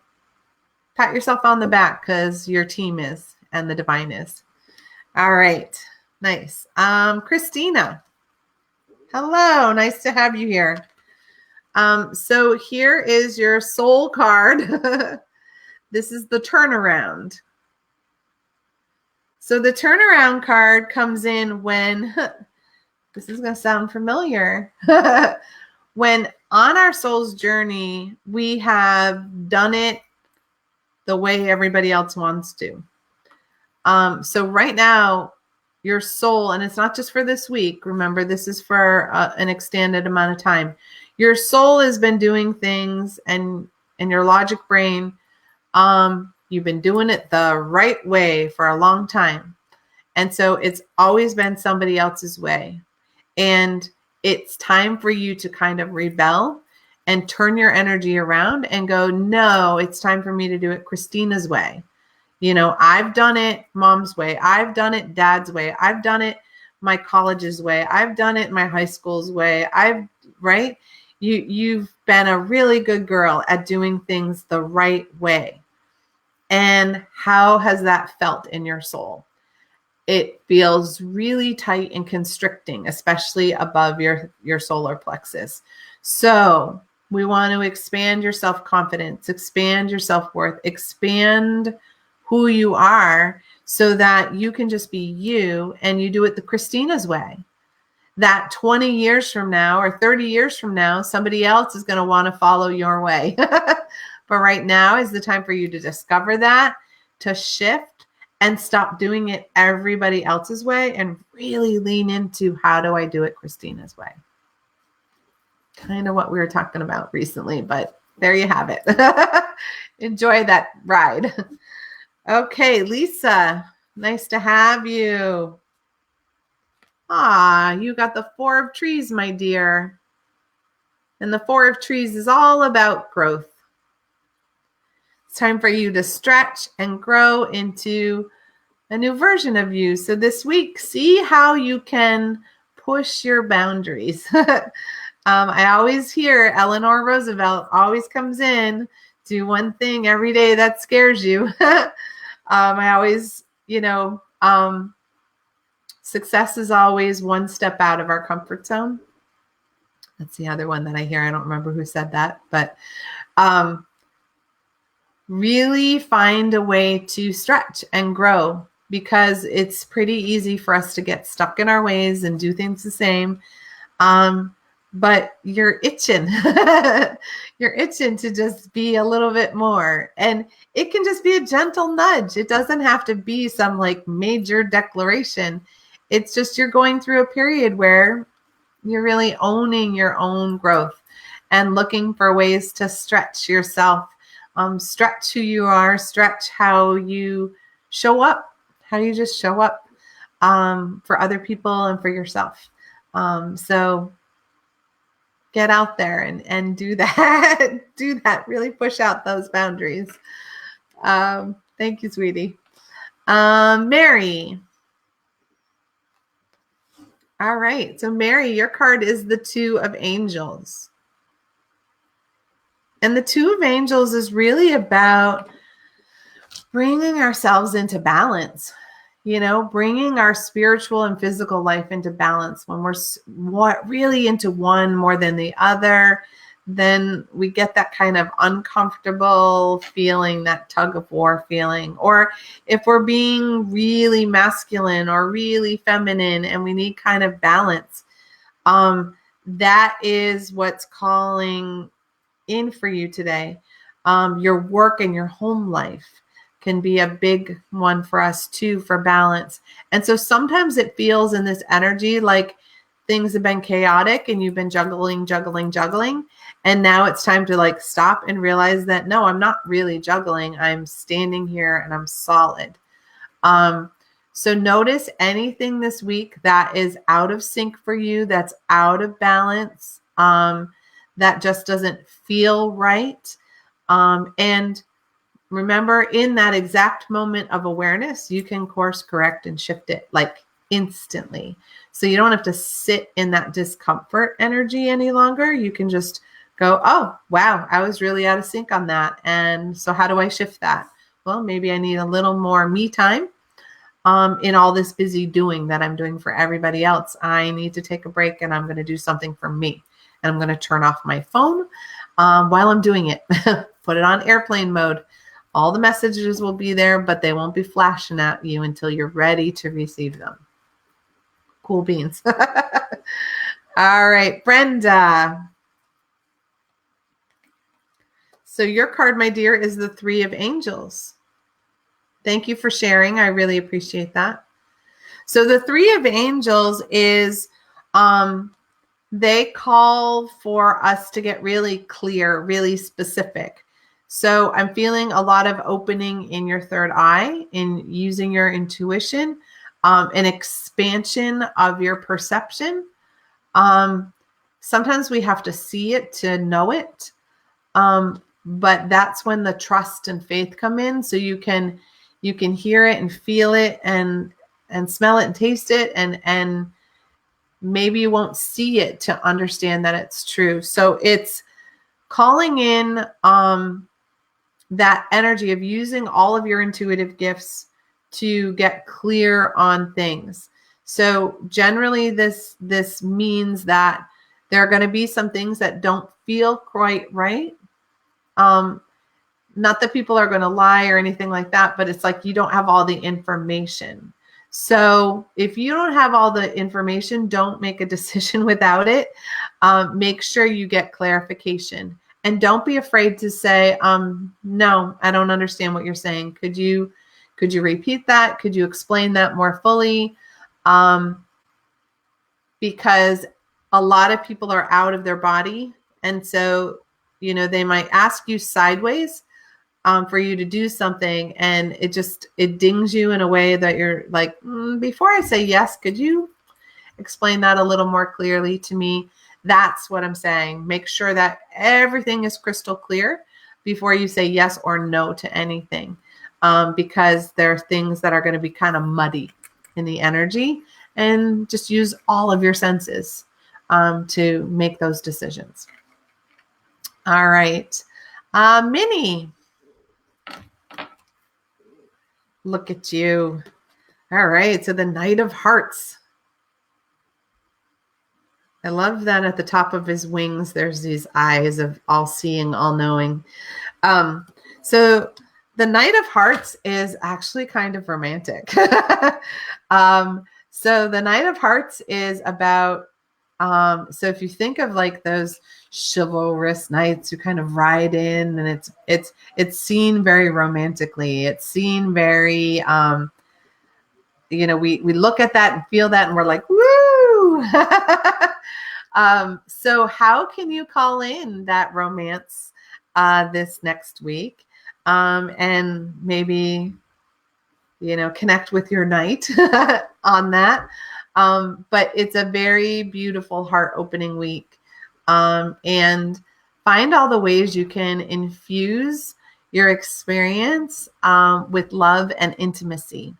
Speaker 1: pat yourself on the back, because your team is and the divine is. All right. Nice. Christina. Hello. Nice to have you here. So here is your soul card. This is the turnaround. So the turnaround card comes in when, this is going to sound familiar, when on our soul's journey, we have done it the way everybody else wants to. So right now, your soul, and it's not just for this week. Remember, this is for an extended amount of time. Your soul has been doing things, and your logic brain, you've been doing it the right way for a long time. And so it's always been somebody else's way. And it's time for you to kind of rebel and turn your energy around and go, no, it's time for me to do it Christina's way. You know, I've done it mom's way. I've done it dad's way. I've done it my college's way. I've done it my high school's way. Right? You've been a really good girl at doing things the right way. And how has that felt in your soul? It feels really tight and constricting, especially above your solar plexus. So we want to expand your self-confidence, expand your self-worth, expand who you are so that you can just be you and you do it the Christina's way. That 20 years from now or 30 years from now, somebody else is going to want to follow your way. But right now is the time for you to discover that, to shift and stop doing it everybody else's way and really lean into, how do I do it Christina's way? Kind of what we were talking about recently, but there you have it. Enjoy that ride. Okay, Lisa, nice to have you. You got the 4 of Trees, my dear. And the 4 of Trees is all about growth. It's time for you to stretch and grow into a new version of you. So this week, see how you can push your boundaries. I always hear Eleanor Roosevelt always comes in, do one thing every day that scares you. I always, success is always one step out of our comfort zone. That's the other one that I hear. I don't remember who said that, but really find a way to stretch and grow, because it's pretty easy for us to get stuck in our ways and do things the same. But you're itching. You're itching to just be a little bit more. And it can just be a gentle nudge. It doesn't have to be some like major declaration. It's just you're going through a period where you're really owning your own growth and looking for ways to stretch yourself, stretch who you are, stretch how you show up, how you just show up for other people and for yourself. So get out there and do that. Do that. Really push out those boundaries. Thank you, sweetie. Mary. All right. So Mary, your card is the 2 of Angels. And the 2 of Angels is really about bringing ourselves into balance, bringing our spiritual and physical life into balance. When we're really into one more than the other, then we get that kind of uncomfortable feeling, that tug of war feeling. Or if we're being really masculine or really feminine and we need kind of balance, that is what's calling in for you today. Your work and your home life can be a big one for us too, for balance. And so sometimes it feels in this energy like things have been chaotic and you've been juggling. And now it's time to stop and realize that, no, I'm not really juggling. I'm standing here and I'm solid. So notice anything this week that is out of sync for you, that's out of balance, that just doesn't feel right. And remember, in that exact moment of awareness, you can course correct and shift it instantly. So you don't have to sit in that discomfort energy any longer. You can just go, oh, wow, I was really out of sync on that. And so how do I shift that? Well, maybe I need a little more me time in all this busy doing that I'm doing for everybody else. I need to take a break and I'm going to do something for me. And I'm going to turn off my phone while I'm doing it. Put it on airplane mode. All the messages will be there, but they won't be flashing at you until you're ready to receive them. Cool beans. All right, Brenda. So your card, my dear, is the Three of Angels. Thank you for sharing. I really appreciate that. So the Three of Angels is, they call for us to get really clear, really specific. So I'm feeling a lot of opening in your third eye, in using your intuition, an expansion of your perception. Sometimes we have to see it to know it. But that's when the trust and faith come in. So you can hear it and feel it and smell it and taste it, and maybe you won't see it to understand that it's true. So it's calling in that energy of using all of your intuitive gifts to get clear on things. So generally this means that there are going to be some things that don't feel quite right. Not that people are going to lie or anything like that, but it's like you don't have all the information. So if you don't have all the information, don't make a decision without it. Make sure you get clarification. And don't be afraid to say, no, I don't understand what you're saying. Could you repeat that? Could you explain that more fully? Because a lot of people are out of their body. And so, they might ask you sideways for you to do something, and it dings you in a way that you're like, before I say yes, could you explain that a little more clearly to me? That's what I'm saying. Make sure that everything is crystal clear before you say yes or no to anything, because there are things that are going to be kind of muddy in the energy, and just use all of your senses to make those decisions. All right. Minnie. Look at you. All right. So the Knight of Hearts. I love that at the top of his wings, there's these eyes of all seeing, all knowing. So the Knight of Hearts is actually kind of romantic. So the Knight of Hearts is about, so if you think of like those chivalrous knights who kind of ride in, and it's seen very romantically. It's seen very, we look at that and feel that, and we're like, woo! So how can you call in that romance this next week, and maybe, connect with your knight on that. But it's a very beautiful heart-opening week, and find all the ways you can infuse your experience with love and intimacy.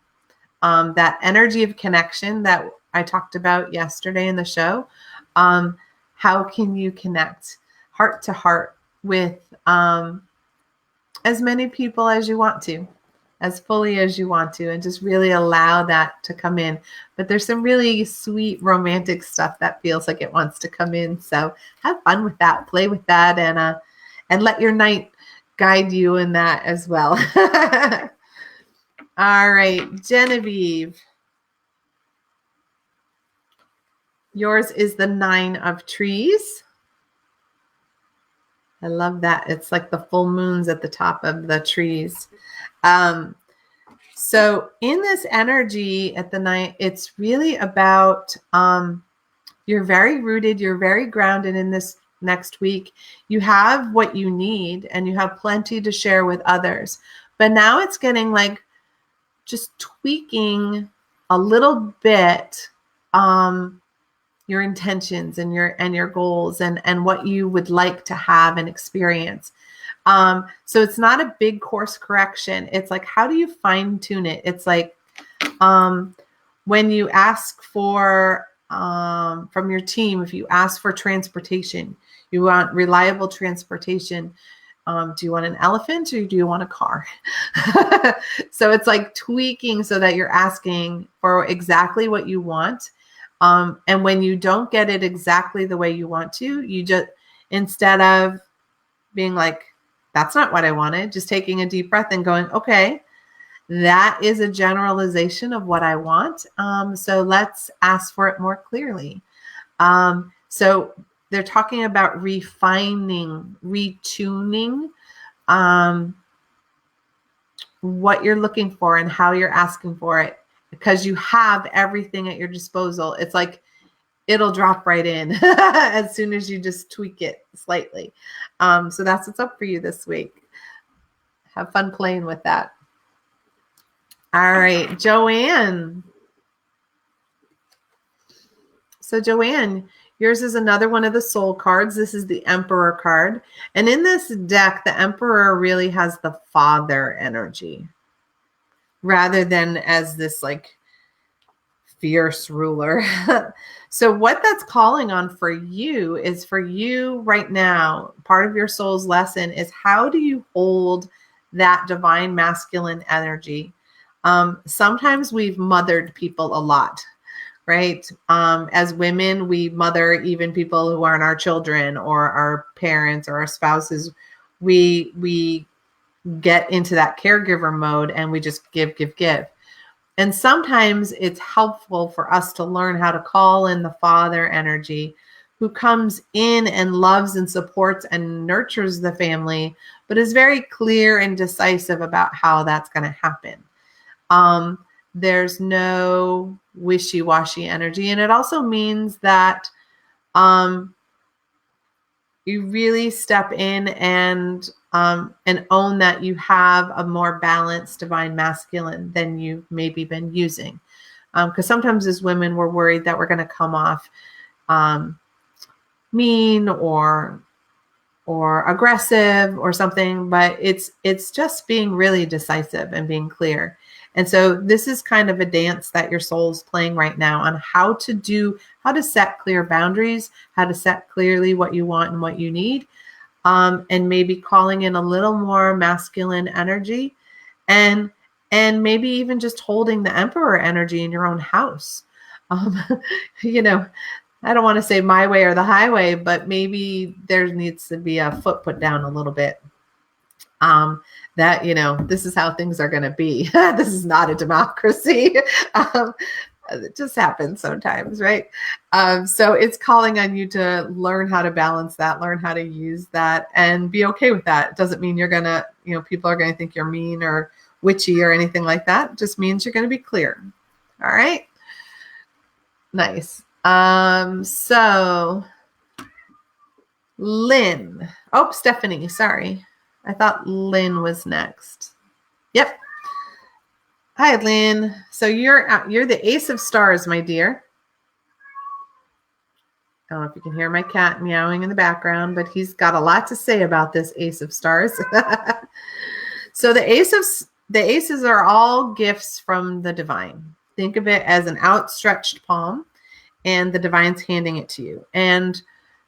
Speaker 1: That energy of connection that I talked about yesterday in the show. How can you connect heart to heart with as many people as you want to, as fully as you want to, and just really allow that to come in. But there's some really sweet romantic stuff that feels like it wants to come in. So have fun with that, play with that, and let your knight guide you in that as well. All right, Genevieve. Yours is the Nine of Trees. I love that. It's like the full moons at the top of the trees. So in this energy at the night, it's really about, you're very rooted, you're very grounded in this next week. You have what you need, and you have plenty to share with others. But now it's getting like just tweaking a little bit, your intentions and your goals and what you would like to have and experience. So it's not a big course correction. It's like, how do you fine tune it? It's like, when you ask for, from your team, if you ask for transportation, you want reliable transportation. Do you want an elephant or do you want a car? So it's like tweaking so that you're asking for exactly what you want. And when you don't get it exactly the way you want to, you just, instead of being like, that's not what I wanted, just taking a deep breath and going, okay, that is a generalization of what I want. So let's ask for it more clearly. So they're talking about refining, retuning what you're looking for and how you're asking for it, because you have everything at your disposal. It's like it'll drop right in as soon as you just tweak it slightly. So that's what's up for you this week. Have fun playing with that. All right, Joanne. So Joanne, yours is another one of the soul cards. This is the Emperor card. And in this deck, the Emperor really has the father energy rather than as this like fierce ruler. So what that's calling on for you is, for you right now, part of your soul's lesson is, how do you hold that divine masculine energy? Sometimes we've mothered people a lot, right? As women, we mother even people who aren't our children or our parents or our spouses. We get into that caregiver mode and we just give. And sometimes it's helpful for us to learn how to call in the father energy, who comes in and loves and supports and nurtures the family, but is very clear and decisive about how that's going to happen. There's no wishy-washy energy. And it also means that you really step in and own that you have a more balanced divine masculine than you've maybe been using. Because sometimes as women, we're worried that we're going to come off mean or aggressive or something, but it's just being really decisive and being clear. And so this is kind of a dance that your soul's playing right now on how to set clear boundaries, how to set clearly what you want and what you need, and maybe calling in a little more masculine energy, and maybe even just holding the Emperor energy in your own house. You know, I don't want to say my way or the highway, but maybe there needs to be a foot put down a little bit. That, you know, this is how things are going to be. This is not a democracy. It just happens sometimes, right? So it's calling on you to learn how to balance that, learn how to use that, and be okay with that. It doesn't mean you're going to, you know, people are going to think you're mean or witchy or anything like that. It just means you're going to be clear. All right. Nice. So Lynn. Oh, Stephanie, sorry. I thought Lynn was next. Yep. Hi, Lynn. So you're the Ace of Stars, my dear. I don't know if you can hear my cat meowing in the background, but he's got a lot to say about this Ace of Stars. So the aces are all gifts from the divine. Think of it as an outstretched palm, and the divine's handing it to you. And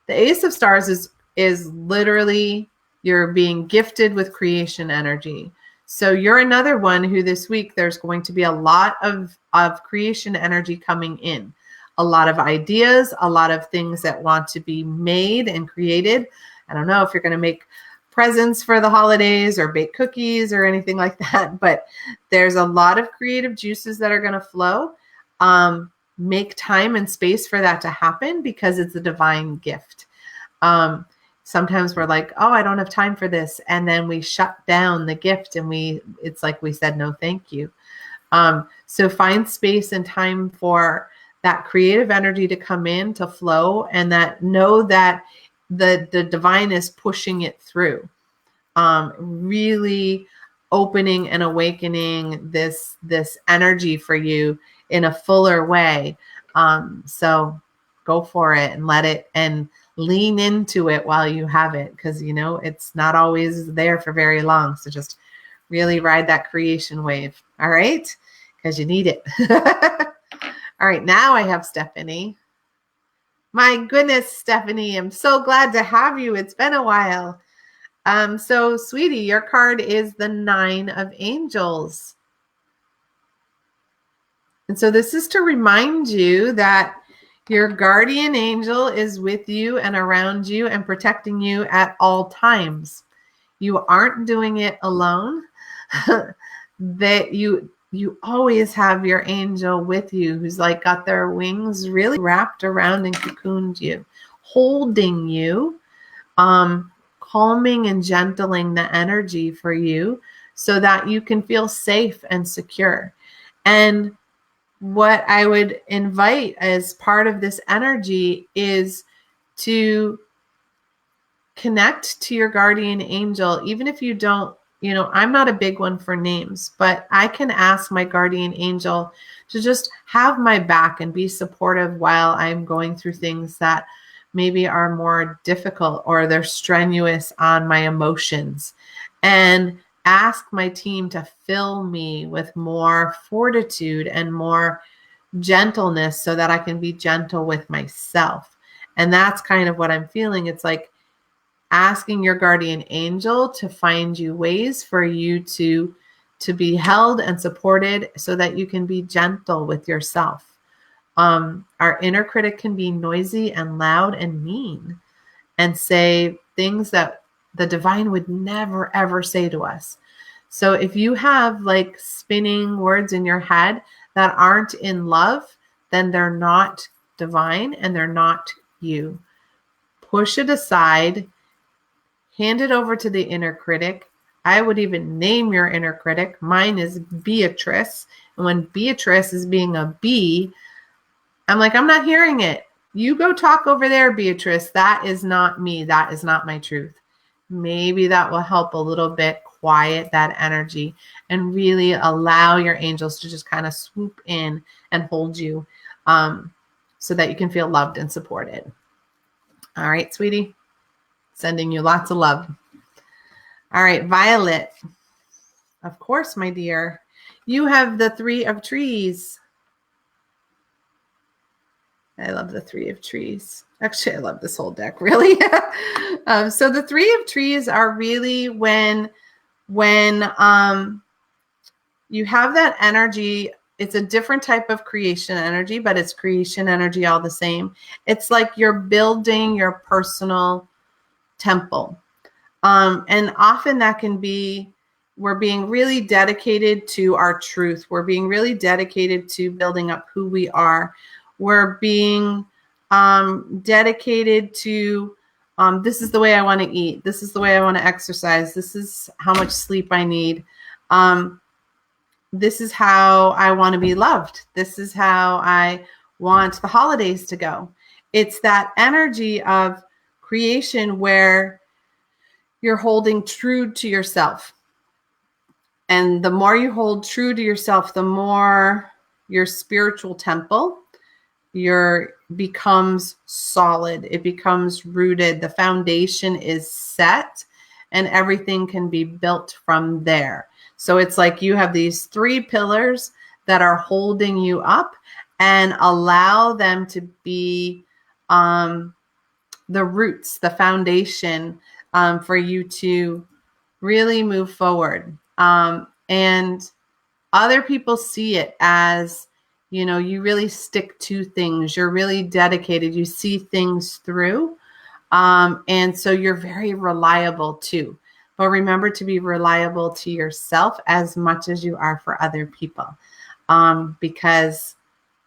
Speaker 1: the Ace of Stars is literally, you're being gifted with creation energy. So you're another one who this week there's going to be a lot of creation energy coming in. A lot of ideas, a lot of things that want to be made and created. I don't know if you're going to make presents for the holidays or bake cookies or anything like that, but there's a lot of creative juices that are going to flow. Make time and space for that to happen, because it's a divine gift. Sometimes we're like, oh, I don't have time for this. And then we shut down the gift and it's like we said, no, thank you. So find space and time for that creative energy to come in, to flow, and that know that the divine is pushing it through. Really opening and awakening this energy for you in a fuller way. So go for it and let it, and lean into it while you have it, because you know it's not always there for very long. So just really ride that creation wave. All right, because you need it. All right, now I have Stephanie. My goodness, Stephanie, I'm so glad to have you. It's been a while. So sweetie, your card is the 9 of Angels. And so this is to remind you that your guardian angel is with you and around you and protecting you at all times. You aren't doing it alone. That you always have your angel with you, who's like got their wings really wrapped around and cocooned you, holding you, calming and gentling the energy for you so that you can feel safe and secure. And what I would invite as part of this energy is to connect to your guardian angel. Even if you don't, I'm not a big one for names, but I can ask my guardian angel to just have my back and be supportive while I'm going through things that maybe are more difficult or they're strenuous on my emotions, and ask my team to fill me with more fortitude and more gentleness so that I can be gentle with myself. And that's kind of what I'm feeling. It's like asking your guardian angel to find you ways for you to be held and supported so that you can be gentle with yourself. Our inner critic can be noisy and loud and mean and say things that the divine would never, ever say to us. So if you have like spinning words in your head that aren't in love, then they're not divine and they're not you. Push it aside, hand it over to the inner critic. I would even name your inner critic. Mine is Beatrice. And when Beatrice is being a bee, I'm like, I'm not hearing it. You go talk over there, Beatrice. That is not me. That is not my truth. Maybe that will help a little bit quiet that energy and really allow your angels to just kind of swoop in and hold you so that you can feel loved and supported. All right, sweetie. Sending you lots of love. All right, Violet. Of course, my dear. You have the Three of Trees. I love the Three of Trees. Actually, I love this whole deck, really. So the Three of Trees are really when you have that energy. It's a different type of creation energy, but it's creation energy all the same. It's like you're building your personal temple. And often that can be, we're being really dedicated to our truth. We're being really dedicated to building up who we are. We're being dedicated to, this is the way I want to eat. This is the way I want to exercise. This is how much sleep I need. This is how I want to be loved. This is how I want the holidays to go. It's that energy of creation where you're holding true to yourself. And the more you hold true to yourself, the more your spiritual temple becomes solid. It becomes rooted. The foundation is set and everything can be built from there. So it's like you have these three pillars that are holding you up, and allow them to be the roots, the foundation for you to really move forward. And other people see it as, you really stick to things. You're really dedicated. You see things through. And so you're very reliable too. But remember to be reliable to yourself as much as you are for other people. Because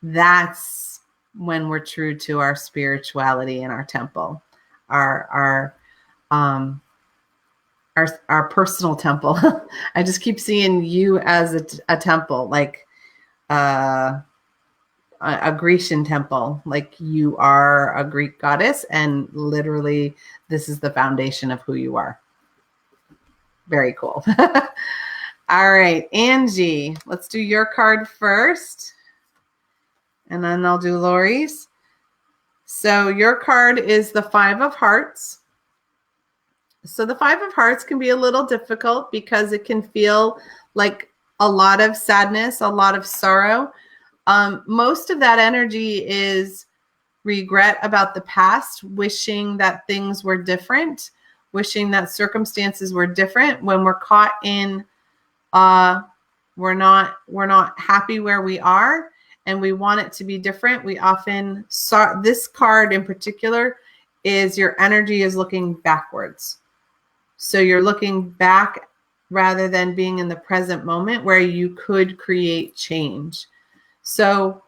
Speaker 1: that's when we're true to our spirituality and our temple, our personal temple. I just keep seeing you as a temple, like a Grecian temple, like you are a Greek goddess, and literally this is the foundation of who you are. Very cool. All right, Angie, let's do your card first, and then I'll do Lori's. So your card is the Five of Hearts. So the Five of Hearts can be a little difficult because it can feel like a lot of sadness, a lot of sorrow. Most of that energy is regret about the past, wishing that things were different, wishing that circumstances were different. When we're caught in, we're not happy where we are and we want it to be different. We often saw this card in particular is your energy is looking backwards. So you're looking back rather than being in the present moment where you could create change. So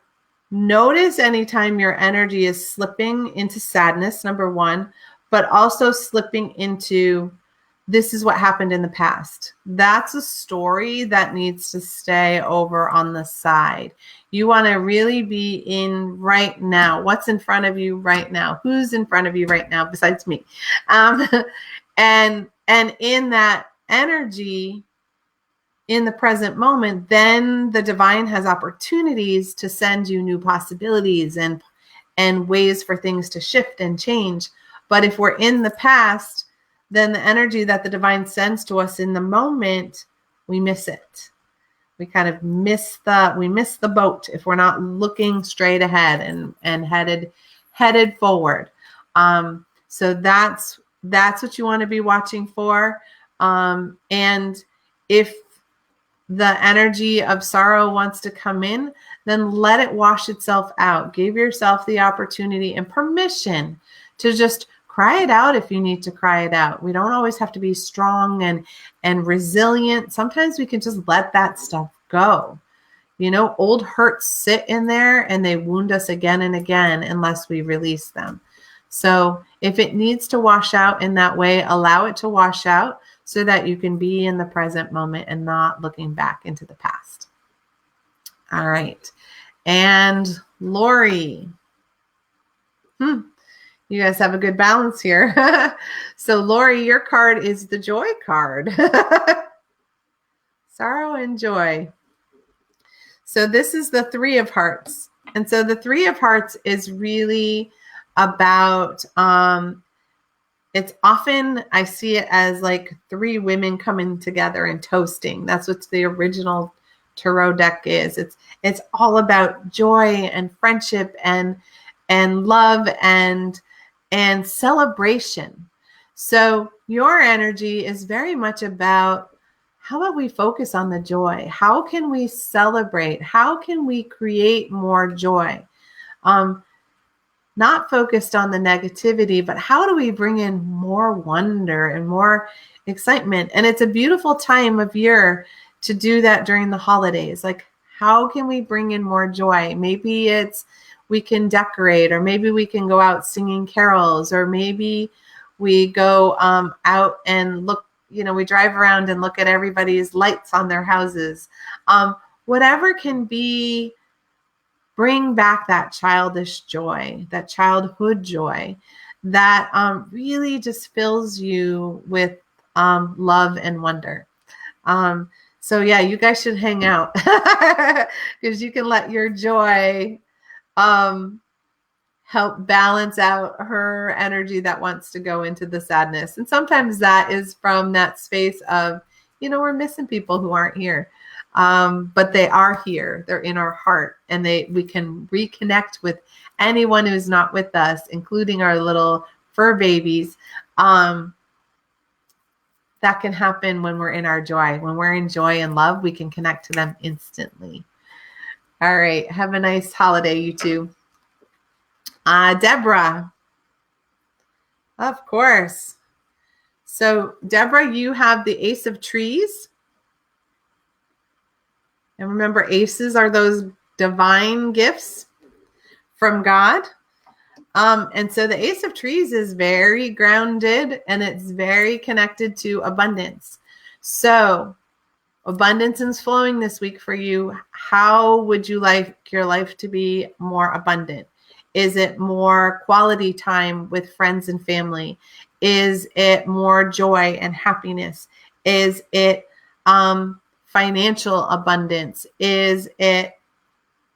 Speaker 1: notice anytime your energy is slipping into sadness, number one, but also slipping into, this is what happened in the past. That's a story that needs to stay over on the side. You want to really be in right now. What's in front of you right now? Who's in front of you right now besides me? And in that energy, in the present moment, then the divine has opportunities to send you new possibilities and ways for things to shift and change. But if we're in the past, then the energy that the divine sends to us in the moment, we miss it. We kind of miss the boat if we're not looking straight ahead and headed forward. So that's what you want to be watching for. And if the energy of sorrow wants to come in, then let it wash itself out. Give yourself the opportunity and permission to just cry it out if you need to cry it out. We don't always have to be strong and resilient. Sometimes we can just let that stuff go. You know, old hurts sit in there and they wound us again and again unless we release them. So if it needs to wash out in that way, allow it to wash out so that you can be in the present moment and not looking back into the past. All right. And Lori. You guys have a good balance here. So Lori, your card is the joy card. Sorrow and joy. So this is the Three of Hearts. And so the Three of Hearts is really about, it's often, I see it as like three women coming together and toasting. That's what the original tarot deck is. It's all about joy and friendship and love and celebration. So your energy is very much about, how about we focus on the joy? How can we celebrate? How can we create more joy? Not focused on the negativity, but how do we bring in more wonder and more excitement? And it's a beautiful time of year to do that during the holidays. Like, how can we bring in more joy? Maybe it's we can decorate, or maybe we can go out singing carols, or maybe we go out and look, we drive around and look at everybody's lights on their houses. Whatever can be, bring back that childish joy, that childhood joy that really just fills you with love and wonder. So yeah, you guys should hang out because you can let your joy help balance out her energy that wants to go into the sadness. And sometimes that is from that space of, we're missing people who aren't here. But they are here. They're in our heart, and we can reconnect with anyone who's not with us, including our little fur babies. That can happen when we're in our joy. When we're in joy and love, we can connect to them instantly. All right. Have a nice holiday, you two. Deborah. Of course. So, Deborah, you have the Ace of Trees. And remember, aces are those divine gifts from God. And so the Ace of Trees is very grounded, and it's very connected to abundance. So abundance is flowing this week for you. How would you like your life to be more abundant? Is it more quality time with friends and family? Is it more joy and happiness? Is it financial abundance? Is it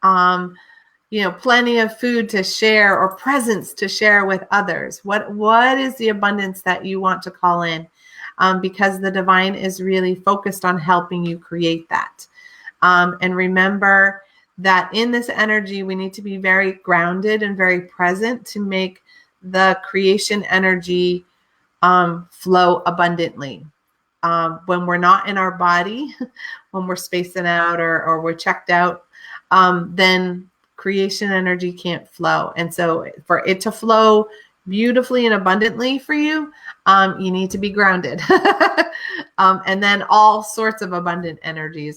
Speaker 1: plenty of food to share or presents to share with others? What is the abundance that you want to call in? Because the divine is really focused on helping you create that. And remember that in this energy, we need to be very grounded and very present to make the creation energy flow abundantly. When we're not in our body, when we're spacing out or we're checked out, then creation energy can't flow. And so for it to flow beautifully and abundantly for you, you need to be grounded. And then all sorts of abundant energy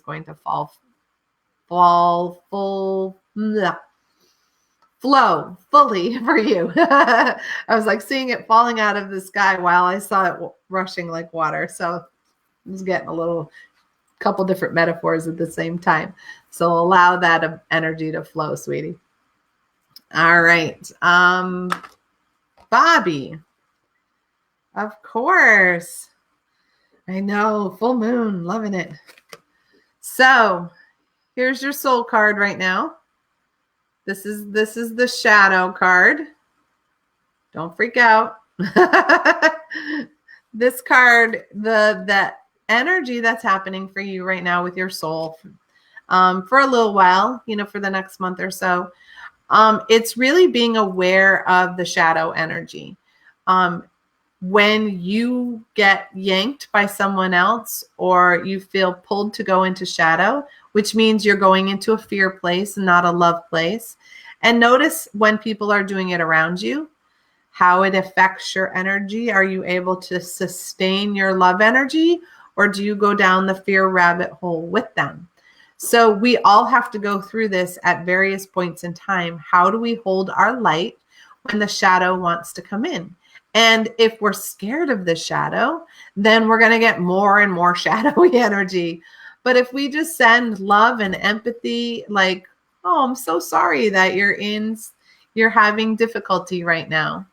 Speaker 1: flow fully for you. I was like seeing it falling out of the sky while I saw it rushing like water. So I was getting a couple different metaphors at the same time. So allow that energy to flow, sweetie. All right. Bobby. Of course. I know. Full moon. Loving it. So here's your soul card right now. This is the shadow card. Don't freak out. This card, the energy that's happening for you right now with your soul, for a little while, for the next month or so, it's really being aware of the shadow energy. When you get yanked by someone else or you feel pulled to go into shadow, which means you're going into a fear place, not a love place. And notice when people are doing it around you, how it affects your energy. Are you able to sustain your love energy, or do you go down the fear rabbit hole with them? So we all have to go through this at various points in time. How do we hold our light when the shadow wants to come in? And if we're scared of the shadow, then we're going to get more and more shadowy energy. But if we just send love and empathy, like, oh, I'm so sorry that you're having difficulty right now.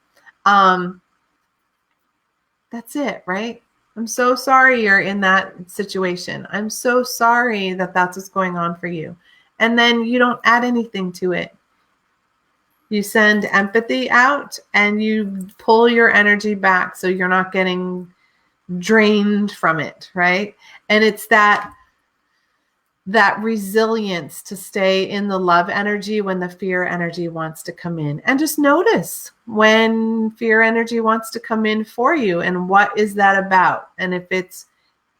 Speaker 1: That's it, right? I'm so sorry you're in that situation. I'm so sorry that that's what's going on for you. And then you don't add anything to it. You send empathy out and you pull your energy back so you're not getting drained from it, right? And it's that resilience to stay in the love energy when the fear energy wants to come in. And just notice when fear energy wants to come in for you, and what is that about? And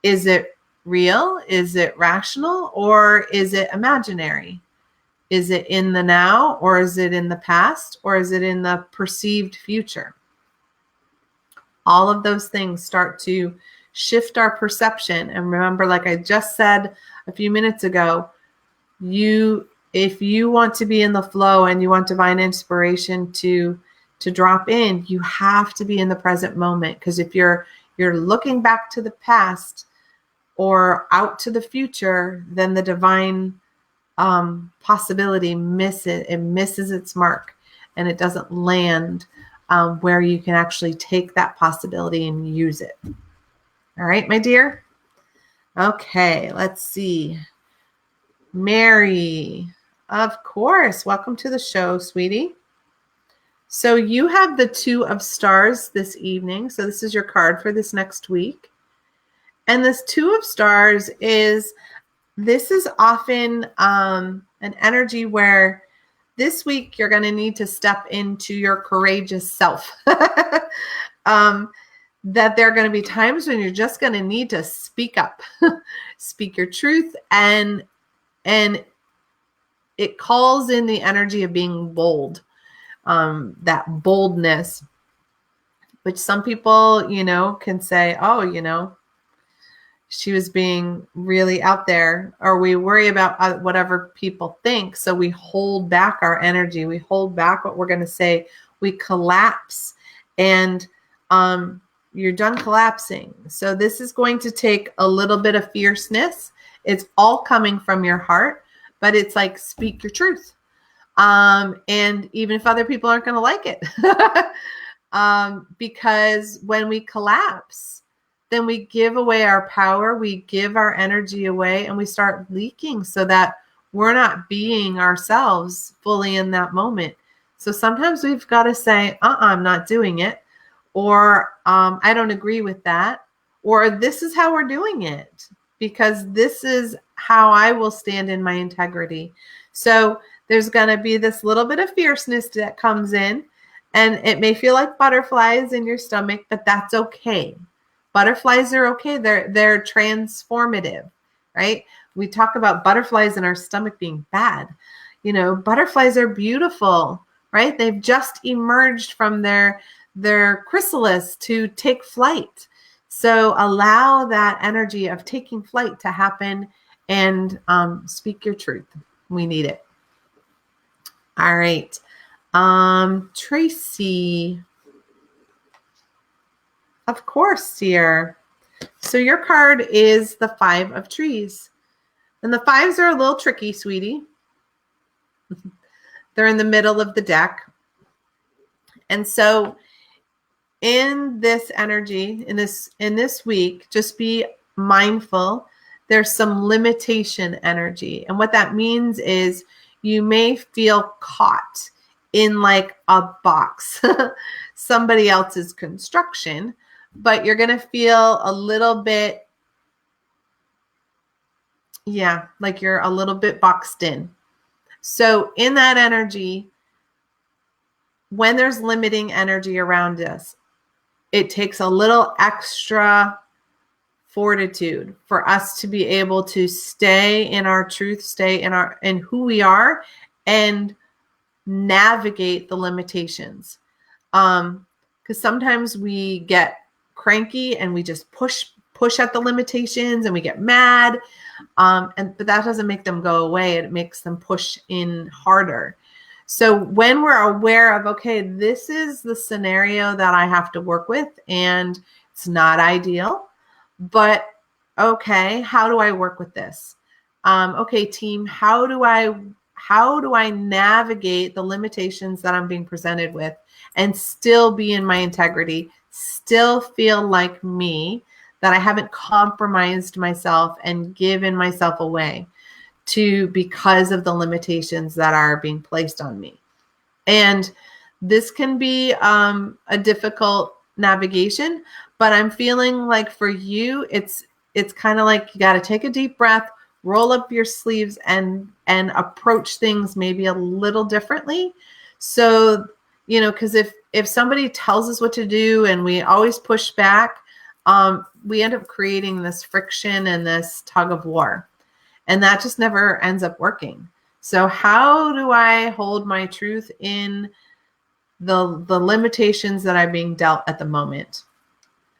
Speaker 1: is it real? Is it rational? Or is it imaginary? Is it in the now, or is it in the past, or is it in the perceived future? All of those things start to shift our perception. And remember, like I just said a few minutes ago, if you want to be in the flow and you want divine inspiration to drop in, you have to be in the present moment. Because if you're looking back to the past or out to the future, then the divine possibility misses its mark, and it doesn't land where you can actually take that possibility and use it. All right, my dear. Okay, let's see. Mary, of course. Welcome to the show, sweetie. So you have the 2 of Stars this evening. So this is your card for this next week. And this 2 of Stars is often an energy where this week you're going to need to step into your courageous self. That there are going to be times when you're just going to need to speak up, speak your truth, and it calls in the energy of being bold, that boldness, which some people, can say, oh, she was being really out there, or we worry about whatever people think. So we hold back our energy. We hold back what we're going to say. We collapse, and you're done collapsing. So this is going to take a little bit of fierceness. It's all coming from your heart, but it's like, speak your truth. And even if other people aren't going to like it, because when we collapse, then we give away our power, we give our energy away, and we start leaking so that we're not being ourselves fully in that moment. So sometimes we've got to say, I'm not doing it, or I don't agree with that, or this is how we're doing it, because this is how I will stand in my integrity. So there's going to be this little bit of fierceness that comes in, and it may feel like butterflies in your stomach, but that's okay. Butterflies are okay. They're transformative, right? We talk about butterflies in our stomach being bad. Butterflies are beautiful, right? They've just emerged from their chrysalis to take flight. So allow that energy of taking flight to happen, and speak your truth. We need it. All right. Tracy. Of course, dear. So your card is the 5 of trees. And the 5s are a little tricky, sweetie. They're in the middle of the deck. And so in this energy, in this week, just be mindful. There's some limitation energy. And what that means is you may feel caught in like a box, somebody else's construction, but you're going to feel a little bit, like you're a little bit boxed in. So in that energy, when there's limiting energy around us, it takes a little extra fortitude for us to be able to stay in our truth, stay in who we are, and navigate the limitations. Because sometimes we get cranky and we just push at the limitations and we get mad. But that doesn't make them go away. It makes them push in harder. So when we're aware of, okay, this is the scenario that I have to work with and it's not ideal, but okay, how do I work with this? Okay, team, how do I navigate the limitations that I'm being presented with and still be in my integrity, still feel like me, that I haven't compromised myself and given myself away because of the limitations that are being placed on me. And this can be a difficult navigation, but I'm feeling like for you, it's kind of like you got to take a deep breath, roll up your sleeves and approach things maybe a little differently. So, because if somebody tells us what to do and we always push back, we end up creating this friction and this tug of war. And that just never ends up working. So how do I hold my truth in the limitations that I'm being dealt at the moment?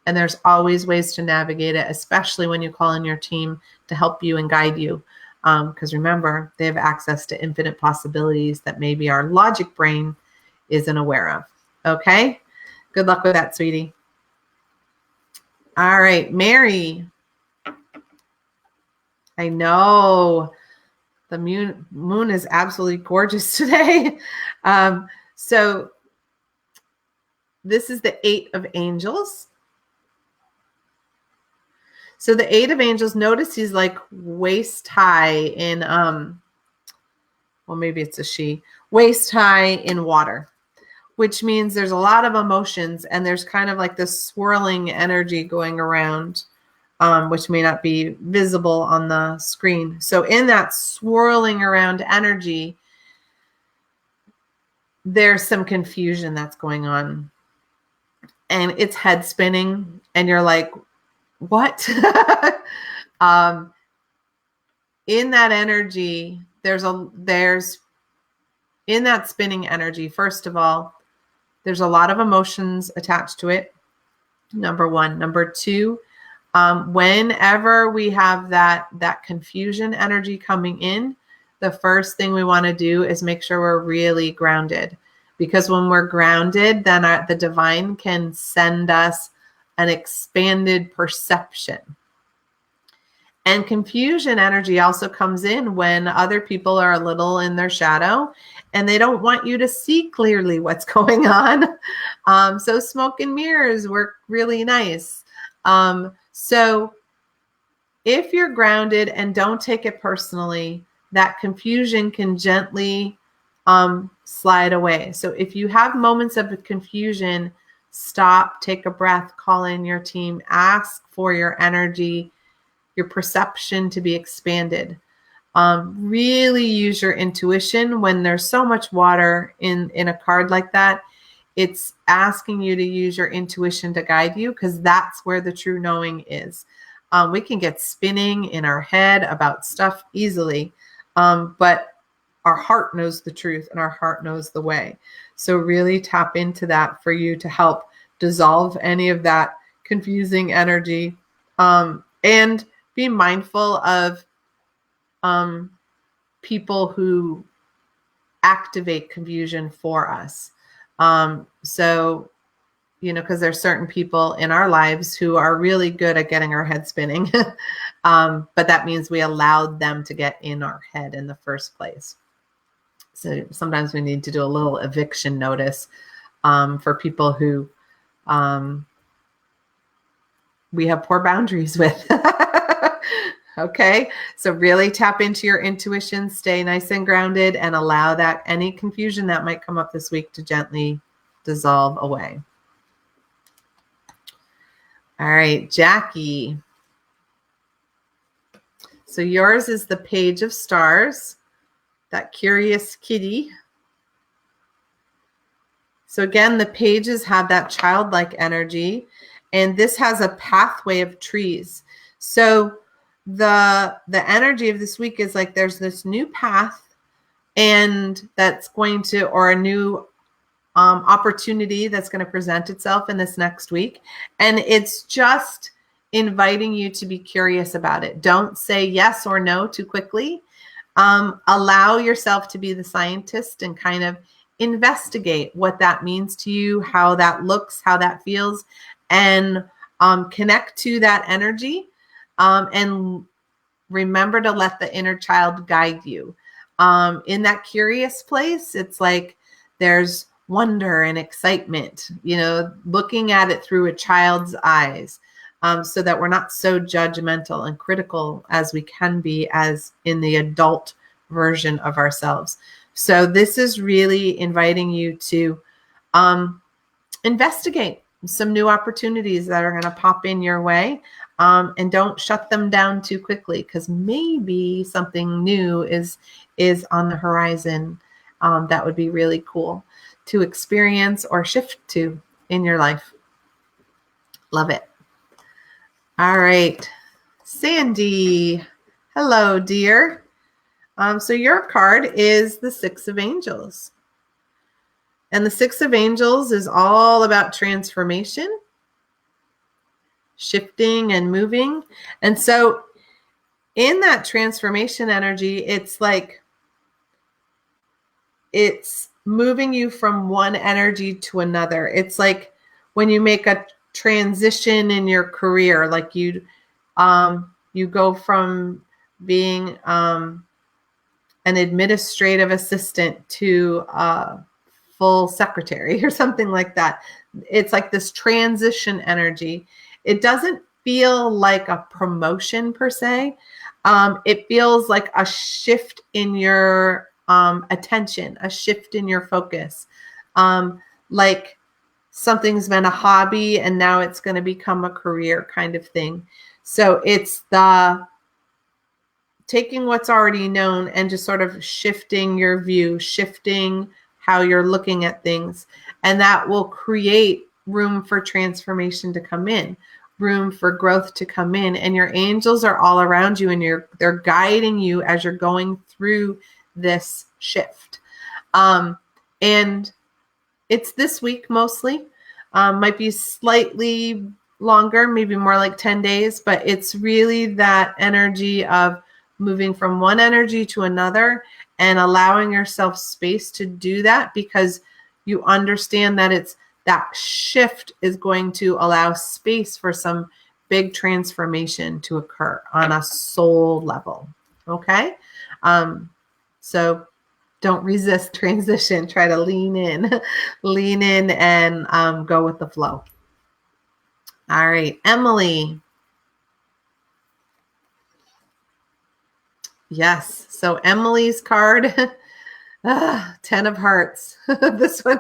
Speaker 1: And there's always ways to navigate it, especially when you call in your team to help you and guide you. Because remember, they have access to infinite possibilities that maybe our logic brain isn't aware of. Okay? Good luck with that, sweetie. All right, Mary. I know the moon is absolutely gorgeous today. So this is the 8 of Angels. So the 8 of Angels, notice he's like waist high in, well, maybe it's a she, waist high in water, which means there's a lot of emotions and there's kind of like this swirling energy going around. Which may not be visible on the screen. So in that swirling around energy, there's some confusion that's going on. And it's head spinning and you're like, what? In that energy, in that spinning energy, first of all, there's a lot of emotions attached to it. Number one. Number two, whenever we have that confusion energy coming in, the first thing we want to do is make sure we're really grounded, because when we're grounded, then the divine can send us an expanded perception. And confusion energy also comes in when other people are a little in their shadow and they don't want you to see clearly what's going on. So smoke and mirrors work really nice. So if you're grounded and don't take it personally, that confusion can gently slide away. So if you have moments of confusion, stop, take a breath, call in your team, ask for your energy, your perception to be expanded. Really use your intuition when there's so much water in a card like that. It's asking you to use your intuition to guide you, because that's where the true knowing is. We can get spinning in our head about stuff easily, but our heart knows the truth and our heart knows the way. So really tap into that for you to help dissolve any of that confusing energy, and be mindful of people who activate confusion for us. So, because there's certain people in our lives who are really good at getting our head spinning. But that means we allowed them to get in our head in the first place. So sometimes we need to do a little eviction notice for people who we have poor boundaries with. Okay, so really tap into your intuition, stay nice and grounded, and allow that any confusion that might come up this week to gently dissolve away. All right, Jackie. So yours is the Page of Stars, that curious kitty. So again, the pages have that childlike energy, and this has a pathway of trees. So the energy of this week is like there's this new path, and that's going to, or a new opportunity that's going to present itself in this next week. And it's just inviting you to be curious about it. Don't say yes or no too quickly. Allow yourself to be the scientist and kind of investigate what that means to you, how that looks, how that feels, and connect to that energy. And remember to let the inner child guide you. In that curious place, it's like there's wonder and excitement, looking at it through a child's eyes, so that we're not so judgmental and critical as we can be as in the adult version of ourselves. So this is really inviting you to investigate some new opportunities that are going to pop in your way, and don't shut them down too quickly, because maybe something new is on the horizon that would be really cool to experience or shift to in your life. Love it. All right, Sandy. Hello, dear. So your card is the Six of Angels. And the Six of Angels is all about transformation, shifting and moving. And so in that transformation energy, it's like it's moving you from one energy to another. It's like when you make a transition in your career, like you go from being an administrative assistant to full secretary or something like that. It's like this transition energy. It doesn't feel like a promotion per se. It feels like a shift in your attention, a shift in your focus. Like something's been a hobby and now it's going to become a career kind of thing. So it's the taking what's already known and just sort of shifting your view, shifting how you're looking at things. And that will create room for transformation to come in, room for growth to come in. And your angels are all around you, and they're guiding you as you're going through this shift. And it's this week mostly, might be slightly longer, maybe more like 10 days, but it's really that energy of moving from one energy to another and allowing yourself space to do that, because you understand that it's that shift is going to allow space for some big transformation to occur on a soul level. Okay. So don't resist transition. Try to lean in and go with the flow. All right, Emily. Yes. So Emily's card, 10 of Hearts. This one,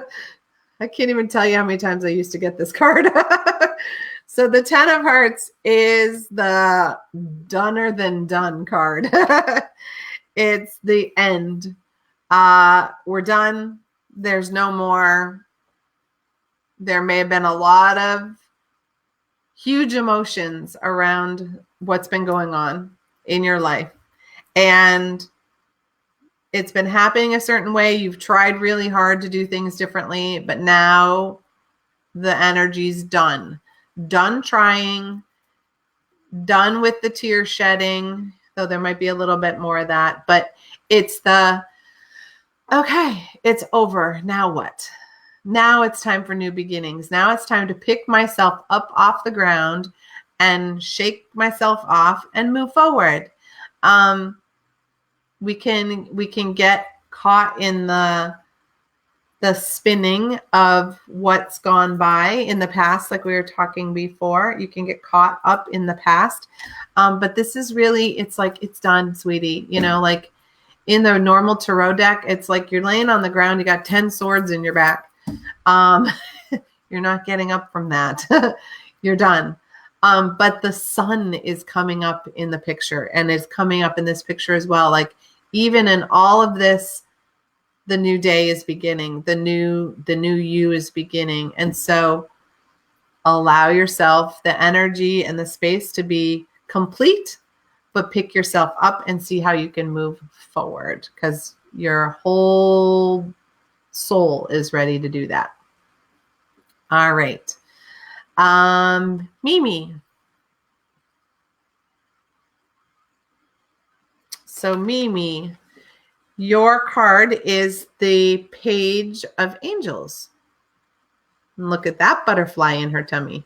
Speaker 1: I can't even tell you how many times I used to get this card. So the 10 of Hearts is the doner than done card. It's the end. We're done. There's no more. There may have been a lot of huge emotions around what's been going on in your life. And it's been happening a certain way. You've tried really hard to do things differently, but now the energy's done. Done trying, done with the tear shedding, though there might be a little bit more of that, but it's the Okay, it's over. Now what? Now it's time for new beginnings. Now it's time to pick myself up off the ground and shake myself off and move forward. We can get caught in the spinning of what's gone by in the past, like we were talking before. You can get caught up in the past. But this is really, it's like, it's done, sweetie. You know, like in the normal tarot deck, it's like you're laying on the ground, you got 10 swords in your back. You're not getting up from that. You're done. But the sun is coming up in the picture, and is coming up in this picture as well. Like even in all of this, the new day is beginning. The new you is beginning. And so allow yourself the energy and the space to be complete, but pick yourself up and see how you can move forward, because your whole soul is ready to do that. All right. Mimi. So Mimi, your card is the Page of Angels. And look at that butterfly in her tummy.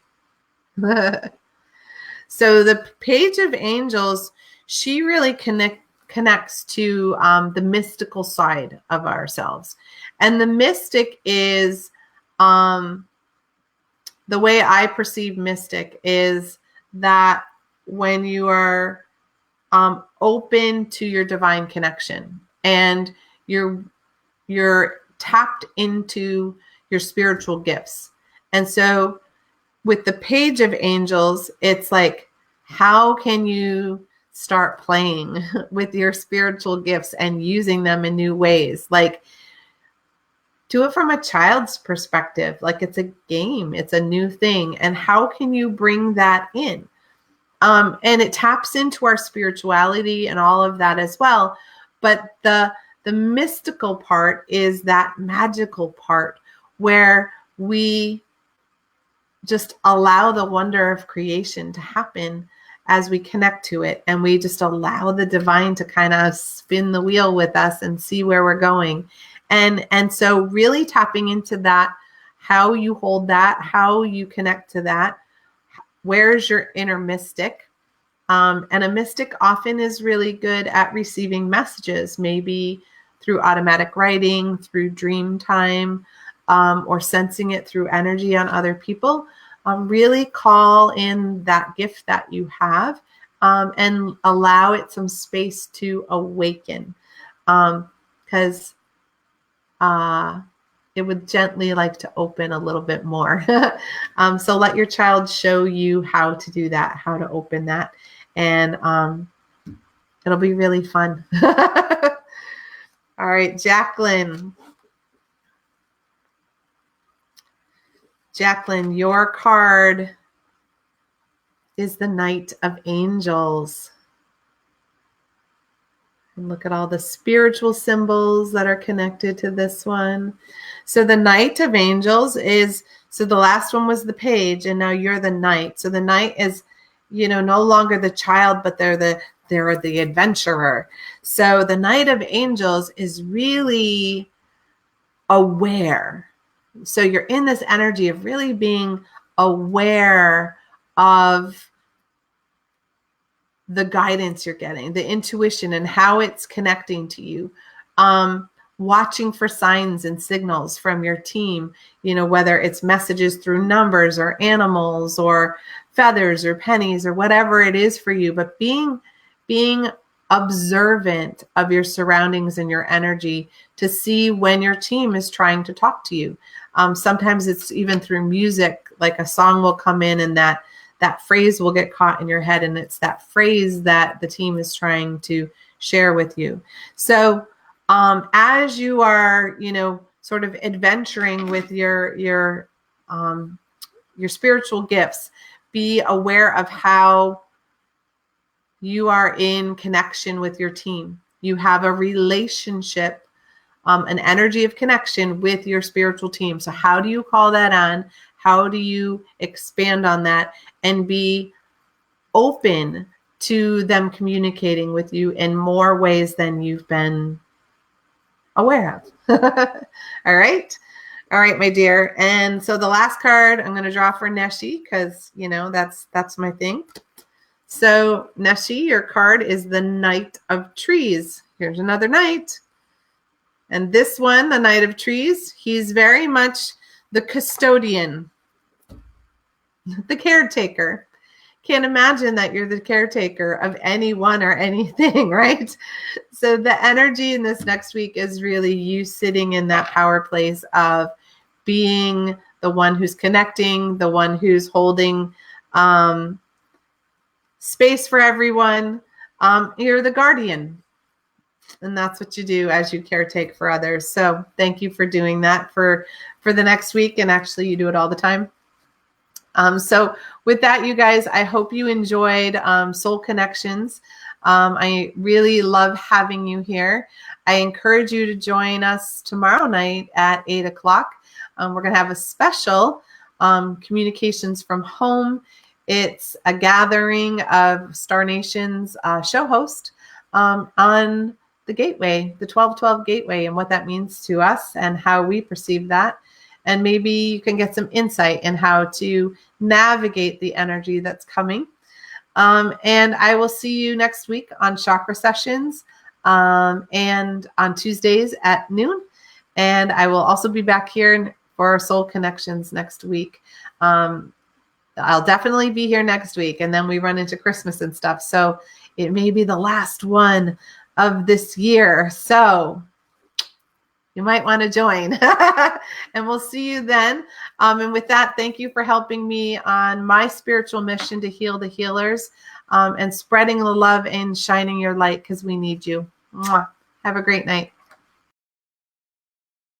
Speaker 1: So the Page of Angels, she really connects to the mystical side of ourselves. And the mystic is, the way I perceive mystic is that when you are open to your divine connection, and you're tapped into your spiritual gifts. And so with the Page of Angels, it's like, how can you start playing with your spiritual gifts and using them in new ways? Like, do it from a child's perspective. Like it's a game, it's a new thing. And how can you bring that in? And it taps into our spirituality and all of that as well. But the mystical part is that magical part where we just allow the wonder of creation to happen as we connect to it. And we just allow the divine to kind of spin the wheel with us and see where we're going. And so really tapping into that, how you hold that, how you connect to that. Where's your inner mystic? And a mystic often is really good at receiving messages, maybe through automatic writing, through dream time, or sensing it through energy on other people. Really call in that gift that you have, and allow it some space to awaken, because it would gently like to open a little bit more. So let your child show you how to do that, how to open that. And it'll be really fun. All right, Jacqueline. Jacqueline, your card is the Knight of Angels. And look at all the spiritual symbols that are connected to this one. So the Knight of Angels is, so the last one was the Page, and now you're the Knight. So the Knight is, you know, no longer the child, but they're the adventurer. So the Knight of Angels is really aware. So you're in this energy of really being aware of the guidance you're getting, the intuition and how it's connecting to you. Watching for signs and signals from your team, you know, whether it's messages through numbers or animals or feathers or pennies or whatever it is for you, but being observant of your surroundings and your energy to see when your team is trying to talk to you. Sometimes it's even through music, like a song will come in and that phrase will get caught in your head, and it's that phrase that the team is trying to share with you. So as you are, you know, sort of adventuring with your spiritual gifts, be aware of how you are in connection with your team. You have a relationship, an energy of connection with your spiritual team. So how do you call that on? How do you expand on that and be open to them communicating with you in more ways than you've been aware of. All right. All right, my dear. And so the last card I'm going to draw for Neshi, because, you know, that's my thing. So Neshi, your card is the Knight of Trees. Here's another knight. And this one, the Knight of Trees, he's very much the custodian, the caretaker. Can't imagine that you're the caretaker of anyone or anything, right? So the energy in this next week is really you sitting in that power place of being the one who's connecting, the one who's holding space for everyone. You're the guardian. And that's what you do as you caretake for others. So thank you for doing that for the next week. And actually, you do it all the time. So with that, you guys, I hope you enjoyed Soul Connections. I really love having you here. I encourage you to join us tomorrow night at 8 o'clock. We're going to have a special Communications from Home. It's a gathering of Star Nation's show host on the gateway, the 1212 gateway, and what that means to us and how we perceive that. And maybe you can get some insight in how to navigate the energy that's coming. And I will see you next week on Chakra Sessions and on Tuesdays at noon. And I will also be back here for Soul Connections next week. I'll definitely be here next week. And then we run into Christmas and stuff. So it may be the last one of this year. So you might want to join. And we'll see you then. And with that, thank you for helping me on my spiritual mission to heal the healers and spreading the love and shining your light, because we need you. Mwah. Have a great night.